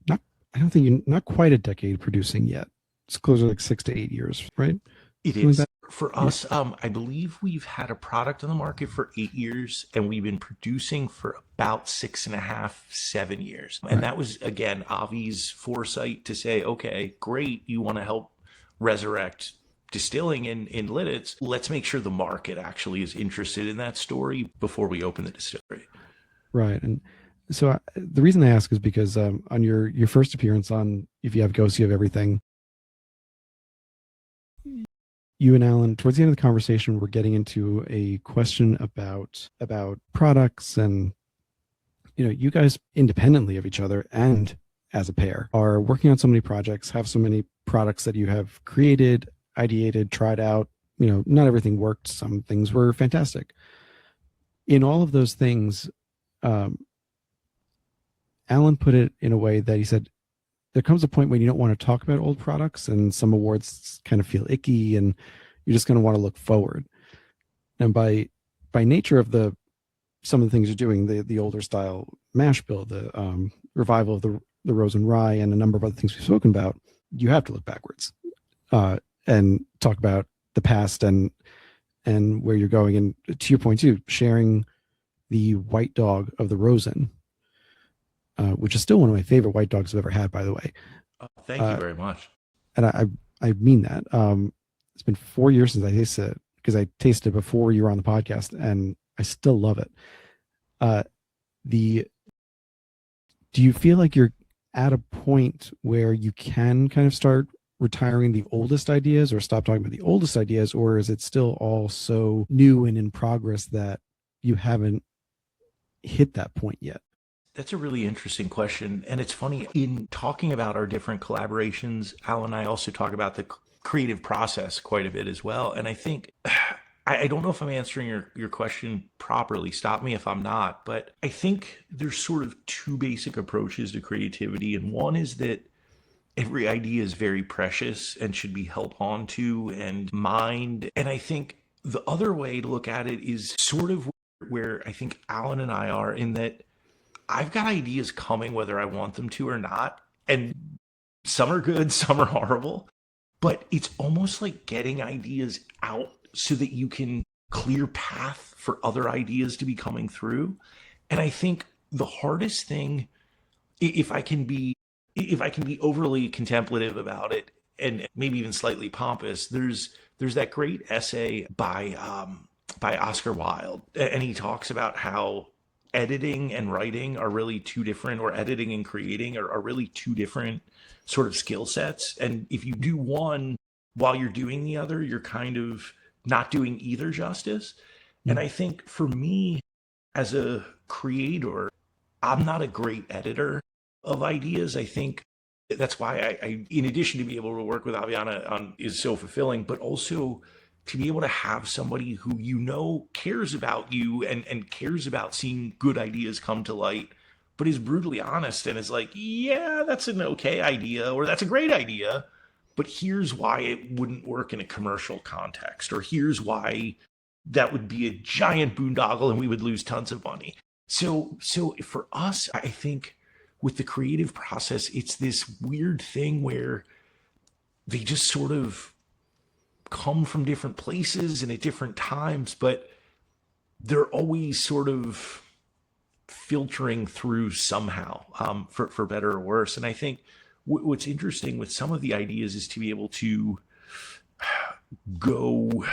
Speaker 1: not, I don't think you're not quite a decade producing yet. It's closer to like 6 to 8 years, right?
Speaker 2: It is. For us, I believe we've had a product on the market for 8 years, and we've been producing for about 6.5, 7 years. And that was, again, Avi's foresight to say, okay, great, you want to help resurrect distilling in Lidditz. Let's make sure the market actually is interested in that story before we open the distillery.
Speaker 1: Right. And so the reason I ask is because on your first appearance on If You Have Ghosts, You Have Everything, you and Alan, towards the end of the conversation, we're getting into a question about products, and you guys independently of each other and as a pair are working on so many projects, have so many products that you have created, ideated, tried out. Not everything worked. Some things were fantastic. In all of those things, Alan put it in a way that he said, there comes a point when you don't want to talk about old products, and some awards kind of feel icky, and You're just going to want to look forward. And by nature of some of the things you're doing, the older style mash bill, the revival of the Rosen rye, and a number of other things we've spoken about, you have to look backwards and talk about the past and where you're going. And to your point too, sharing the white dog of the Rosen, which is still one of my favorite white dogs I've ever had, by the way.
Speaker 2: Thank you very much.
Speaker 1: And I mean that. It's been 4 years since I tasted it, because I tasted it before you were on the podcast, and I still love it. Do you feel like you're at a point where you can kind of start retiring the oldest ideas, or stop talking about the oldest ideas, or is it still all so new and in progress that you haven't hit that point yet?
Speaker 2: That's a really interesting question. And it's funny, in talking about our different collaborations, Al and I also talk about the creative process quite a bit as well. And I think, I don't know if I'm answering your question properly. Stop me if I'm not. But I think there's sort of two basic approaches to creativity. And one is that every idea is very precious and should be held on to and mined. And I think the other way to look at it is sort of where I think Alan and I are, in that I've got ideas coming whether I want them to or not. And some are good, some are horrible. But it's almost like getting ideas out so that you can clear path for other ideas to be coming through. And I think the hardest thing, if I can be overly contemplative about it, and maybe even slightly pompous, there's that great essay by Oscar Wilde, and he talks about how editing and writing are really two different, or editing and creating are really two different sort of skill sets. And if you do one while you're doing the other, you're kind of not doing either justice. And I think for me as a creator, I'm not a great editor of ideas. I think that's why I in addition to be able to work with Aviana is so fulfilling, but also to be able to have somebody who cares about you and cares about seeing good ideas come to light, but is brutally honest and is like, yeah, that's an okay idea, or that's a great idea, but here's why it wouldn't work in a commercial context, or here's why that would be a giant boondoggle and we would lose tons of money. So for us, I think with the creative process, it's this weird thing where they just sort of come from different places and at different times, but they're always sort of filtering through somehow, for better or worse. And I think what's interesting with some of the ideas is to be able to go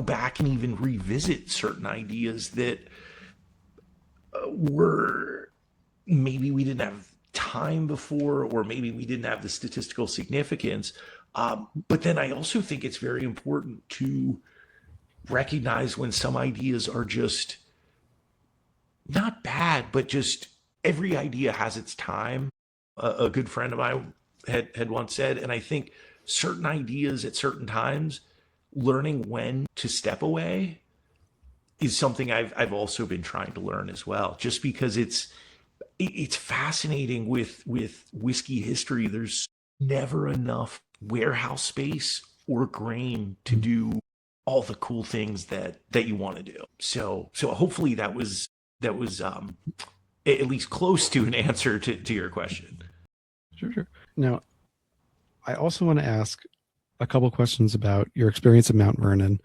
Speaker 2: back and even revisit certain ideas that were maybe we didn't have time before, or maybe we didn't have the statistical significance. But then I also think it's very important to recognize when some ideas are just not bad, but just every idea has its time. A good friend of mine had once said, and I think certain ideas at certain times, learning when to step away is something I've also been trying to learn as well, just because it's fascinating with whiskey history. There's never enough warehouse space or grain to do all the cool things that you want to do. So hopefully that was at least close to an answer to your question.
Speaker 1: Sure. Now, I also want to ask a couple questions about your experience at Mount Vernon,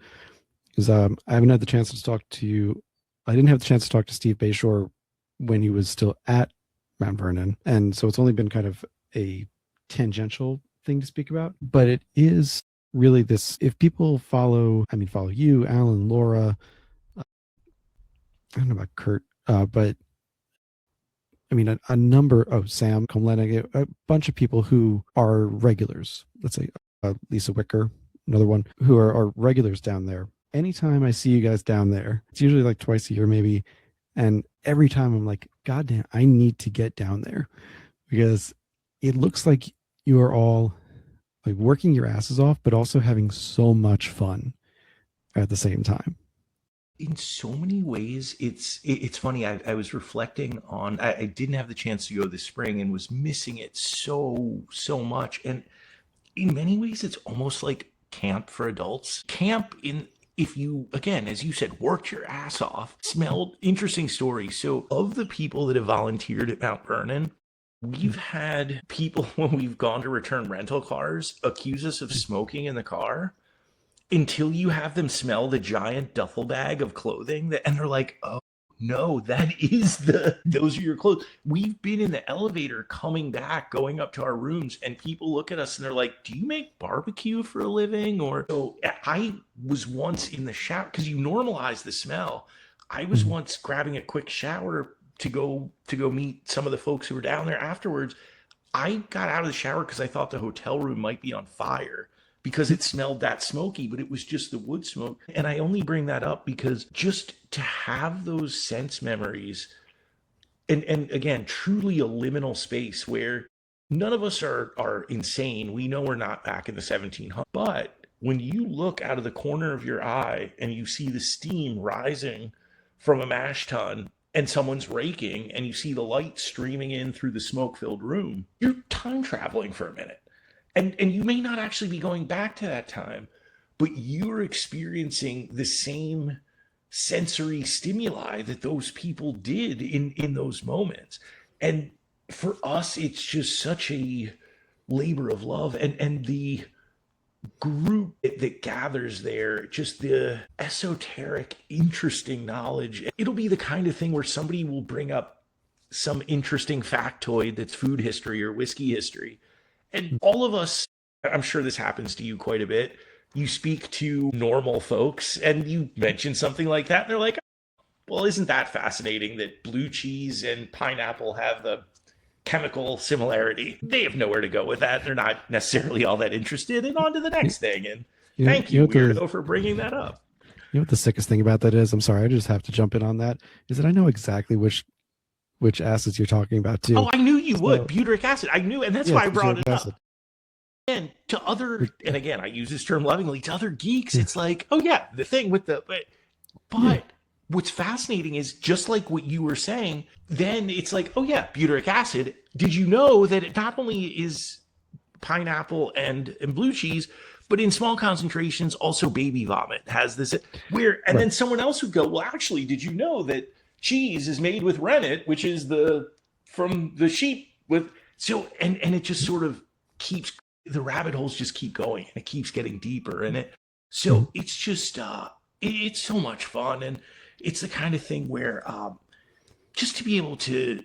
Speaker 1: because I haven't had the chance to talk to you. I didn't have the chance to talk to Steve Bayshore when he was still at Mount Vernon, and so it's only been kind of a tangential thing to speak about. But it is really this: if people follow you, Alan, Laura, I don't know about Kurt, but I mean, a number of Sam Comlenig, a bunch of people who are regulars. Let's say Lisa Wicker, another one, who are regulars down there. Anytime I see you guys down there, it's usually like twice a year, maybe. And every time I'm like, God damn, I need to get down there, because it looks like you are all like working your asses off, but also having so much fun at the same time.
Speaker 2: In so many ways, it's funny. I was reflecting on, I didn't have the chance to go this spring and was missing it so much. And in many ways, it's almost like camp for adults. Camp in, if you, again, as you said, worked your ass off, smelled, interesting stories. So of the people that have volunteered at Mount Vernon, we've had people when we've gone to return rental cars accuse us of smoking in the car until you have them smell the giant duffel bag of clothing that, and they're like, oh no, that is those are your clothes. We've been in the elevator coming back, going up to our rooms, and people look at us and they're like, do you make barbecue for a living? Or so I was once in the shower, because you normalize the smell. I was once grabbing a quick shower to go meet some of the folks who were down there afterwards. I got out of the shower because I thought the hotel room might be on fire because it smelled that smoky, but it was just the wood smoke. And I only bring that up because just to have those sense memories, and again, truly a liminal space where none of us are insane. We know we're not back in the 1700s, but when you look out of the corner of your eye and you see the steam rising from a mash tun and someone's raking and you see the light streaming in through the smoke-filled room, you're time traveling for a minute. And you may not actually be going back to that time, but you're experiencing the same sensory stimuli that those people did in those moments. And for us, it's just such a labor of love. And the group that gathers there, just the esoteric, interesting knowledge. It'll be the kind of thing where somebody will bring up some interesting factoid that's food history or whiskey history. And all of us, I'm sure this happens to you quite a bit. You speak to normal folks and you mention something like that. And they're like, well, isn't that fascinating that blue cheese and pineapple have the chemical similarity? They have nowhere to go with that. They're not necessarily all that interested. And on to the next thing. And thank you, weirdo, for bringing that up.
Speaker 1: You know what the sickest thing about that is? I'm sorry, I just have to jump in on that. Is that I know exactly which acids you're talking about too.
Speaker 2: Oh, I knew you would. Butyric acid. I knew, and that's why I brought it up. And to other, and again, I use this term lovingly, to other geeks, it's like, oh yeah, the thing with the, but what's fascinating is just like what you were saying, then it's like, oh yeah, butyric acid. Did you know that it not only is pineapple and blue cheese, but in small concentrations, also baby vomit has this where, and then someone else would go, well, actually, did you know that cheese is made with rennet, which is from the sheep with, so, and it just sort of keeps, the rabbit holes just keep going and it keeps getting deeper in it. So it's just, it's so much fun. And it's the kind of thing where just to be able to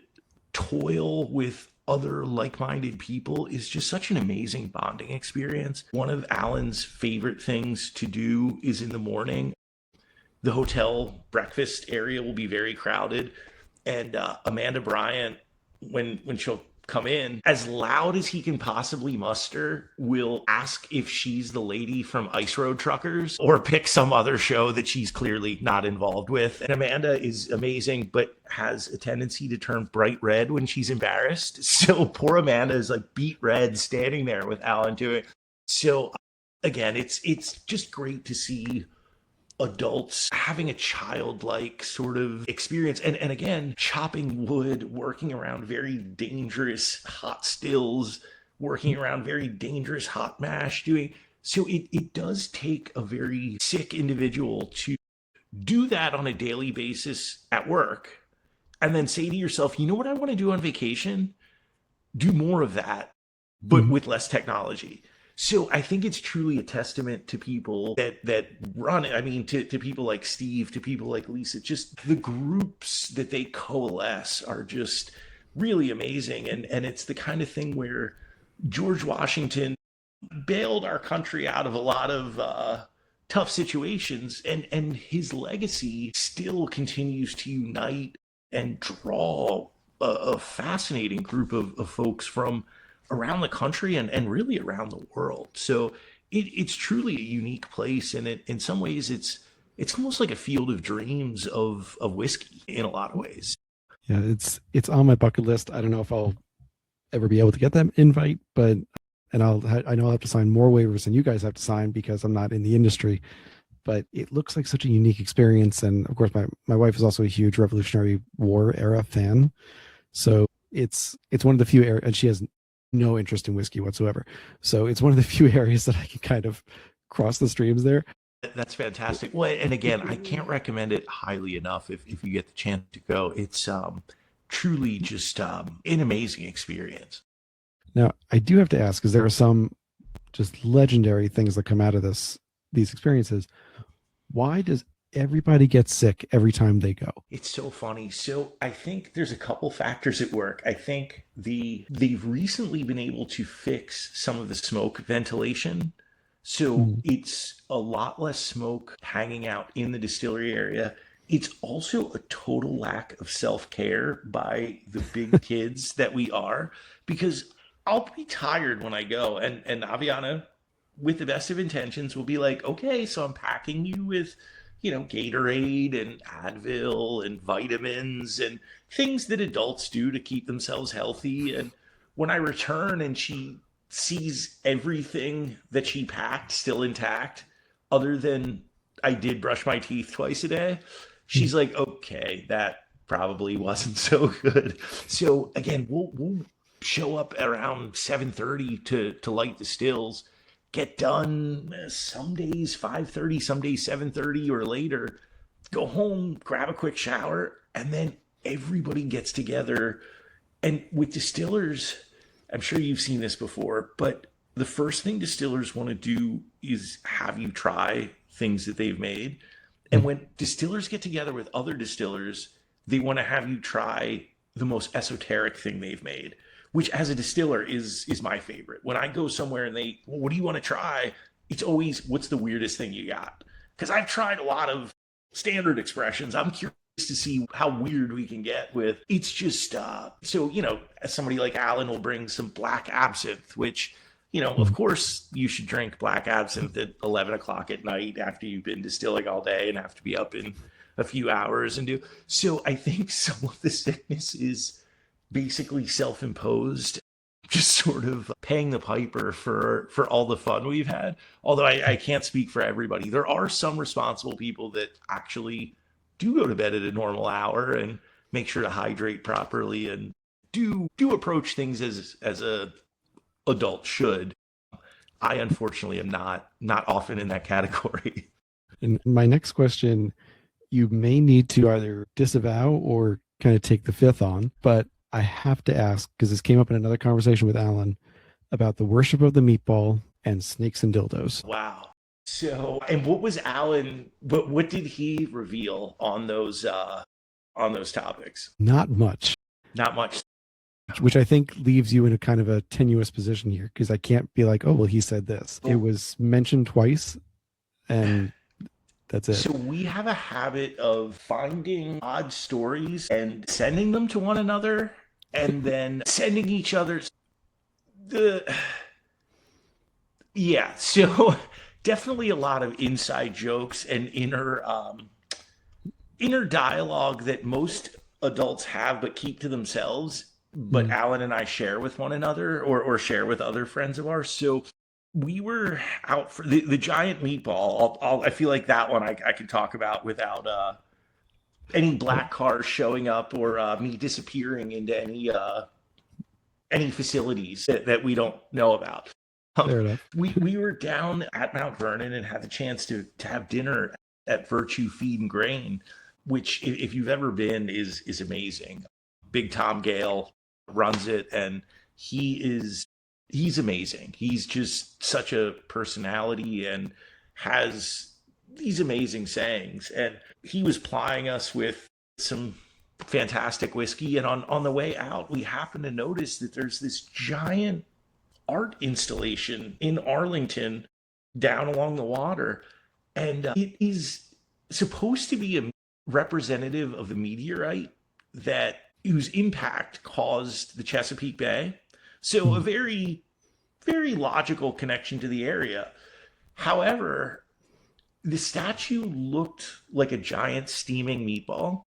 Speaker 2: toil with other like-minded people is just such an amazing bonding experience. One of Alan's favorite things to do is in the morning, the hotel breakfast area will be very crowded. And Amanda Bryant, when she'll come in, as loud as he can possibly muster, will ask if she's the lady from Ice Road Truckers or pick some other show that she's clearly not involved with. And Amanda is amazing, but has a tendency to turn bright red when she's embarrassed. So poor Amanda is like beet red standing there with Alan doing. So again, it's just great to see adults having a childlike sort of experience. And again, chopping wood, working around very dangerous hot stills, working around very dangerous hot mash, doing. So it does take a very sick individual to do that on a daily basis at work and then say to yourself, you know what I want to do on vacation? Do more of that, but with less technology. So I think it's truly a testament to people that run it. I mean, to people like Steve, to people like Lisa, just the groups that they coalesce are just really amazing. And it's the kind of thing where George Washington bailed our country out of a lot of tough situations. And his legacy still continues to unite and draw a fascinating group of folks from around the country and really around the world. So it's truly a unique place. And in some ways, it's almost like a field of dreams of whiskey in a lot of ways.
Speaker 1: Yeah, it's on my bucket list. I don't know if I'll ever be able to get that invite, but I know I'll have to sign more waivers than you guys have to sign because I'm not in the industry. But it looks like such a unique experience. And of course, my wife is also a huge Revolutionary War era fan. So it's one of the few and she has no interest in whiskey whatsoever. So it's one of the few areas that I can kind of cross the streams there.
Speaker 2: That's fantastic. Well, and again, I can't recommend it highly enough if you get the chance to go. It's truly just an amazing experience.
Speaker 1: Now, I do have to ask, because there are some just legendary things that come out of these experiences. Why does everybody get sick every time they go?
Speaker 2: It's so funny. So I think there's a couple factors at work. I think they've recently been able to fix some of the smoke ventilation. So it's a lot less smoke hanging out in the distillery area. It's also a total lack of self-care by the big kids that we are, because I'll be tired when I go, and Aviana, with the best of intentions, will be like, okay, so I'm packing you with, Gatorade and Advil and vitamins and things that adults do to keep themselves healthy. And when I return and she sees everything that she packed still intact, other than I did brush my teeth twice a day, she's like, okay, that probably wasn't so good. So again, we'll show up around 7:30 to light the stills, get done some days 5:30, some days 7:30 or later, go home, grab a quick shower, and then everybody gets together. And with distillers, I'm sure you've seen this before, but the first thing distillers want to do is have you try things that they've made. And when distillers get together with other distillers, they want to have you try the most esoteric thing they've made, which as a distiller is my favorite. When I go somewhere and what do you want to try? It's always, what's the weirdest thing you got? Because I've tried a lot of standard expressions. I'm curious to see how weird we can get with. It's just, as somebody like Alan will bring some black absinthe, which, of course you should drink black absinthe at 11 o'clock at night after you've been distilling all day and have to be up in a few hours and do. So I think some of the sickness is basically self-imposed, just sort of paying the piper for all the fun we've had. Although I can't speak for everybody. There are some responsible people that actually do go to bed at a normal hour and make sure to hydrate properly and do approach things as a adult should. I unfortunately am not often in that category.
Speaker 1: And my next question, you may need to either disavow or kind of take the fifth on, but I have to ask, because this came up in another conversation with Alan about the worship of the meatball and snakes and dildos.
Speaker 2: Wow. So, and what was Alan, what did he reveal on those topics?
Speaker 1: Not much.
Speaker 2: Not much.
Speaker 1: Which I think leaves you in a kind of a tenuous position here, because I can't be like, oh, well, he said this. It was mentioned twice, and that's it.
Speaker 2: So we have a habit of finding odd stories and sending them to one another, and then sending each other so definitely a lot of inside jokes and inner dialogue that most adults have but keep to themselves, but Alan and I share with one another or share with other friends of ours. So we were out for the giant meatball. I feel like that one I can talk about without any black cars showing up or me disappearing into any facilities that we don't know about.
Speaker 1: Fair enough.
Speaker 2: We were down at Mount Vernon and had the chance to have dinner at Virtue Feed and Grain, which if you've ever been is amazing. Big Tom Gale runs it, and he's amazing. He's just such a personality and has these amazing sayings. And he was plying us with some fantastic whiskey. And on the way out, we happened to notice that there's this giant art installation in Arlington down along the water. And it is supposed to be a representative of the meteorite whose impact caused the Chesapeake Bay. So a very, very logical connection to the area. However, the statue looked like a giant steaming meatball.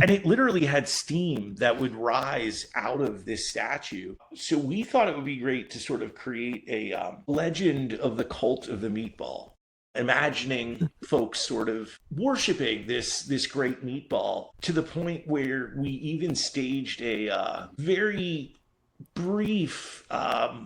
Speaker 2: And it literally had steam that would rise out of this statue. So we thought it would be great to sort of create a legend of the cult of the meatball, imagining folks sort of worshiping this great meatball, to the point where we even staged a very brief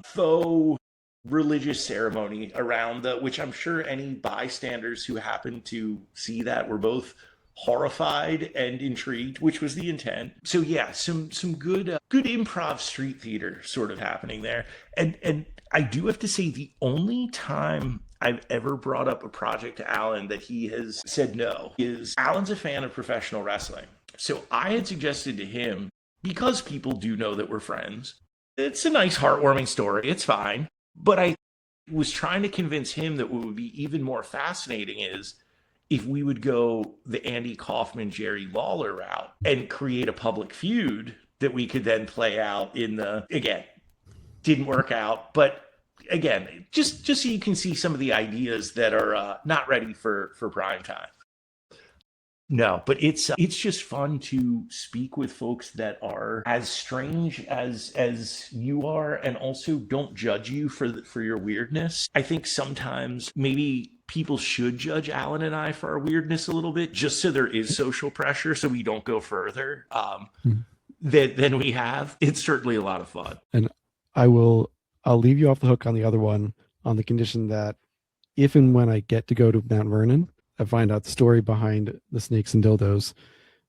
Speaker 2: faux religious ceremony around the, which I'm sure any bystanders who happened to see that were both horrified and intrigued, which was the intent. So yeah, some good improv street theater sort of happening there. And I do have to say, the only time I've ever brought up a project to Alan that he has said no is Alan's a fan of professional wrestling. So I had suggested to him, because people do know that we're friends, it's a nice heartwarming story, it's fine. But I was trying to convince him that what would be even more fascinating is if we would go the Andy Kaufman, Jerry Lawler route and create a public feud that we could then play out in the, again, didn't work out, but again, just so you can see some of the ideas that are not ready for prime time. No, but it's just fun to speak with folks that are as strange as you are, and also don't judge you for your weirdness. I think sometimes maybe people should judge Alan and I for our weirdness a little bit, just so there is social pressure, so we don't go further than we have. It's certainly a lot of fun.
Speaker 1: And I'll leave you off the hook on the other one, on the condition that if and when I get to go to Mount Vernon, I find out the story behind the snakes and dildos,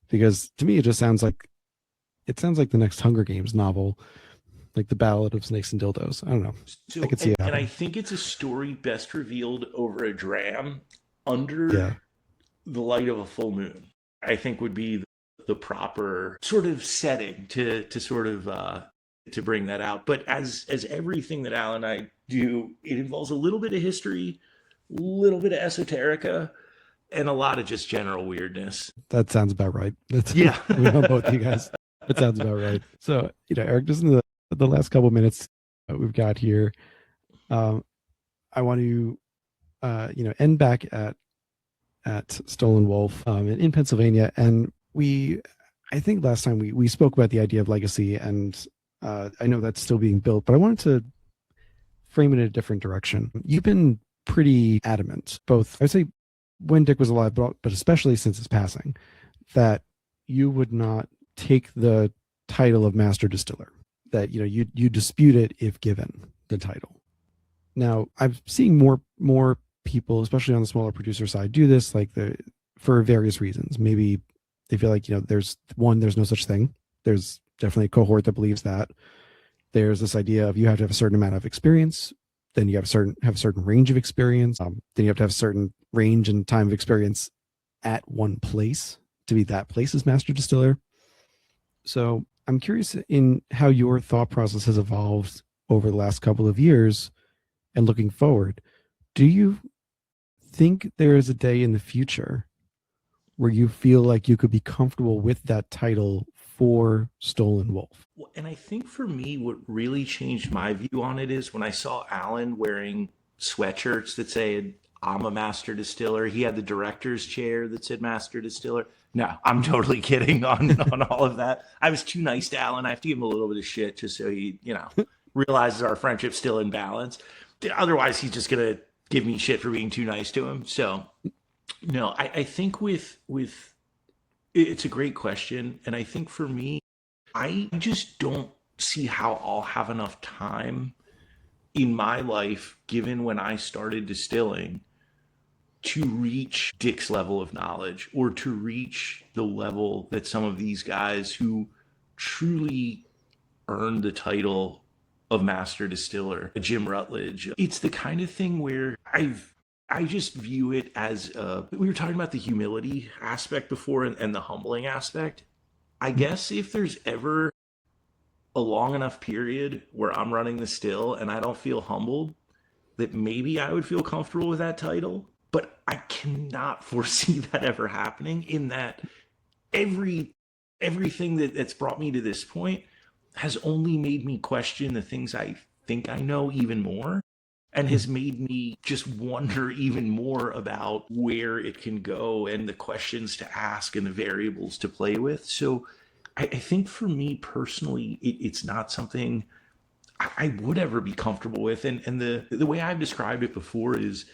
Speaker 1: because to me it sounds like the next Hunger Games novel, like the Ballad of Snakes and Dildos. I don't know.
Speaker 2: So,
Speaker 1: I could see it.
Speaker 2: And I think it's a story best revealed over a dram under the light of a full moon, I think would be the proper sort of setting to sort of to bring that out. But as everything that Al and I do, it involves a little bit of history, a little bit of esoterica, and a lot of just general weirdness.
Speaker 1: That sounds about right.
Speaker 2: Yeah.
Speaker 1: We know both of you guys. That sounds about right. So, Erik, just in the last couple of minutes we've got here, I want to, end back at Stoll Wolfe in Pennsylvania. And I think last time we spoke about the idea of legacy, and I know that's still being built, but I wanted to frame it in a different direction. You've been pretty adamant, both, I'd say, when Dick was alive, but especially since his passing, that you would not take the title of master distiller, that you dispute it if given the title. Now I'm seeing more people, especially on the smaller producer side, do this, for various reasons. Maybe they feel like there's no such thing. There's definitely a cohort that believes that. There's this idea of you have to have a certain amount of experience, then you have a certain range of experience, then you have to have a certain range and time of experience at one place to be that place's master distiller. So I'm curious in how your thought process has evolved over the last couple of years and looking forward. Do you think there is a day in the future where you feel like you could be comfortable with that title for Stoll Wolfe?
Speaker 2: Well, and I think for me, what really changed my view on it is when I saw Alan wearing sweatshirts that said, "I'm a master distiller." He had the director's chair that said master distiller. No, I'm totally kidding on all of that. I was too nice to Alan. I have to give him a little bit of shit just so he, realizes our friendship's still in balance. Otherwise, he's just going to give me shit for being too nice to him. So, no, I think with it's a great question. And I think for me, I just don't see how I'll have enough time in my life, given when I started distilling, to reach Dick's level of knowledge, or to reach the level that some of these guys who truly earned the title of master distiller, Jim Rutledge. It's the kind of thing where I just view it as we were talking about the humility aspect before and the humbling aspect. I guess if there's ever a long enough period where I'm running the still and I don't feel humbled, that maybe I would feel comfortable with that title. But I cannot foresee that ever happening, in that everything that's brought me to this point has only made me question the things I think I know even more, and has made me just wonder even more about where it can go and the questions to ask and the variables to play with. So I think for me personally, it's not something I would ever be comfortable with. And the way I've described it before is,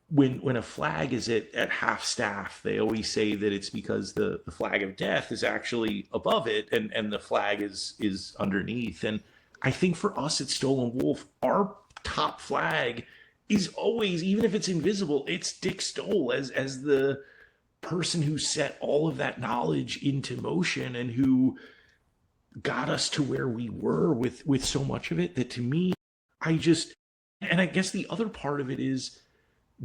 Speaker 2: when a flag is at half staff, they always say that it's because the flag of death is actually above it and the flag is underneath. And I think for us at Stoll Wolfe, our top flag is always, even if it's invisible, it's Dick Stoll as the person who set all of that knowledge into motion and who got us to where we were with so much of it. That to me, I just, and I guess the other part of it is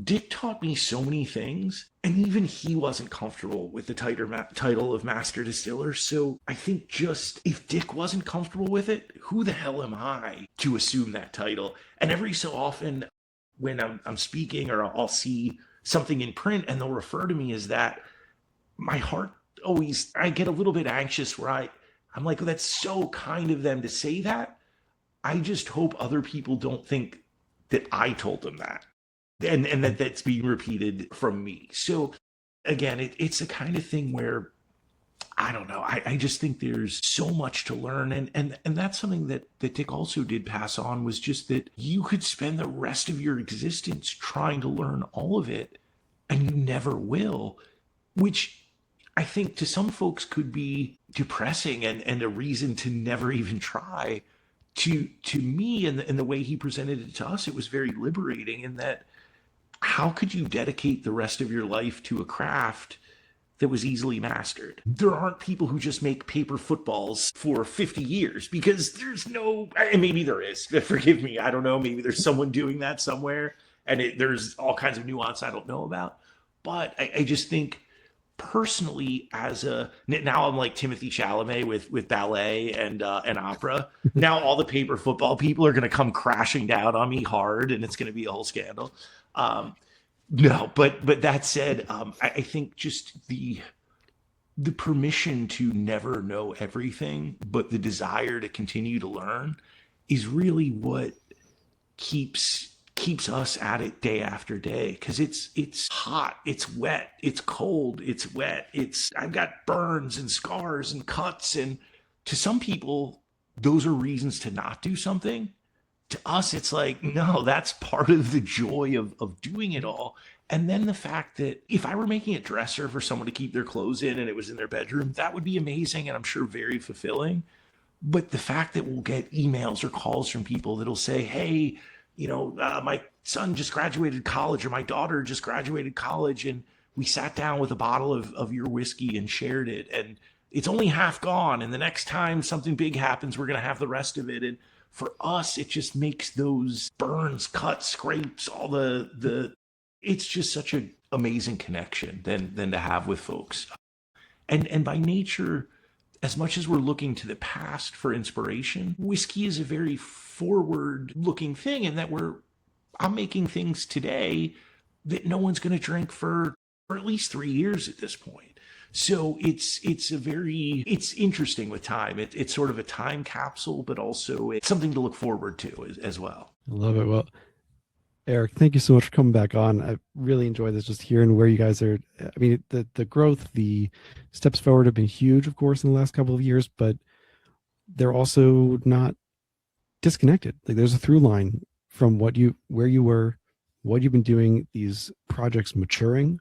Speaker 2: Dick taught me so many things, and even he wasn't comfortable with the title of Master Distiller. So I think just if Dick wasn't comfortable with it, who the hell am I to assume that title? And every so often, when I'm speaking or I'll see something in print and they'll refer to me as that, my heart always, I get a little bit anxious where I'm like, well, that's so kind of them to say that. I just hope other people don't think that I told them that, and that's being repeated from me. So again, it's the kind of thing where I don't know. I just think there's so much to learn. And that's something that Dick also did pass on, was just that you could spend the rest of your existence trying to learn all of it, and you never will, which I think to some folks could be depressing and a reason to never even try. To me, and the way he presented it to us, it was very liberating in that how could you dedicate the rest of your life to a craft that was easily mastered? There aren't people who just make paper footballs for 50 years because there's no, and maybe there is, forgive me, I don't know, maybe there's someone doing that somewhere, and there's all kinds of nuance I don't know about. But I just think personally, now I'm like Timothy Chalamet with ballet and opera. Now all the paper football people are going to come crashing down on me hard, and it's going to be a whole scandal. No, but that said, I think just the permission to never know everything, but the desire to continue to learn is really what keeps us at it day after day, because it's hot, it's wet, it's cold, it's wet, I've got burns and scars and cuts, and to some people those are reasons to not do something. To us it's like, no, that's part of the joy of doing it all. And then the fact that if I were making a dresser for someone to keep their clothes in and it was in their bedroom, that would be amazing and I'm sure very fulfilling. But the fact that we'll get emails or calls from people that'll say, hey, my son just graduated college, or my daughter just graduated college, and we sat down with a bottle of your whiskey and shared it, and it's only half gone, and the next time something big happens, we're going to have the rest of it. And for us, it just makes those burns, cuts, scrapes, all the it's just such an amazing connection than to have with folks. And by nature, as much as we're looking to the past for inspiration, whiskey is a very forward looking thing in that I'm making things today that no one's going to drink for at least 3 years at this point. So it's interesting with time. It's sort of a time capsule, but also it's something to look forward to as well.
Speaker 1: I love it. Well, Erik, thank you so much for coming back on. I really enjoyed this, just hearing where you guys are. I mean, the growth, the steps forward have been huge, of course, in the last couple of years, but they're also not disconnected. Like, there's a through line from where you were, what you've been doing, these projects maturing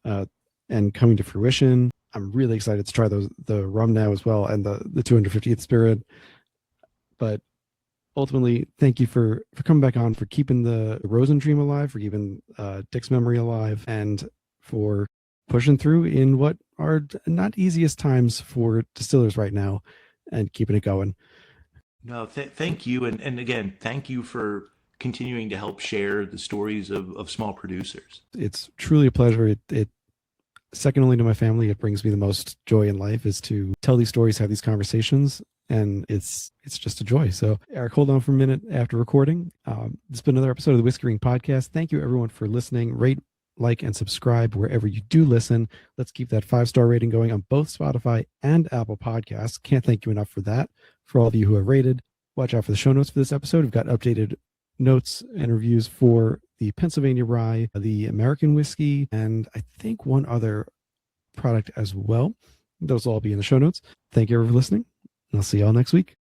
Speaker 1: and coming to fruition. I'm really excited to try the rum now as well, and the 250th spirit. But ultimately, thank you for coming back on, for keeping the ROSEN dream alive, for keeping Dick's memory alive, and for pushing through in what are not easiest times for distillers right now and keeping it going.
Speaker 2: No, thank you. And again, thank you for continuing to help share the stories of small producers.
Speaker 1: It's truly a pleasure. It second only to my family, it brings me the most joy in life, is to tell these stories, have these conversations, and it's just a joy. So, Erik, hold on for a minute after recording. This has been another episode of the Whiskey Ring Podcast. Thank you, everyone, for listening. Rate, like, and subscribe wherever you do listen. Let's keep that 5-star rating going on both Spotify and Apple Podcasts. Can't thank you enough for that. For all of you who have rated, watch out for the show notes for this episode. We've got updated notes and reviews for the Pennsylvania Rye, the American Whiskey, and I think one other product as well. Those will all be in the show notes. Thank you for listening, and I'll see y'all next week.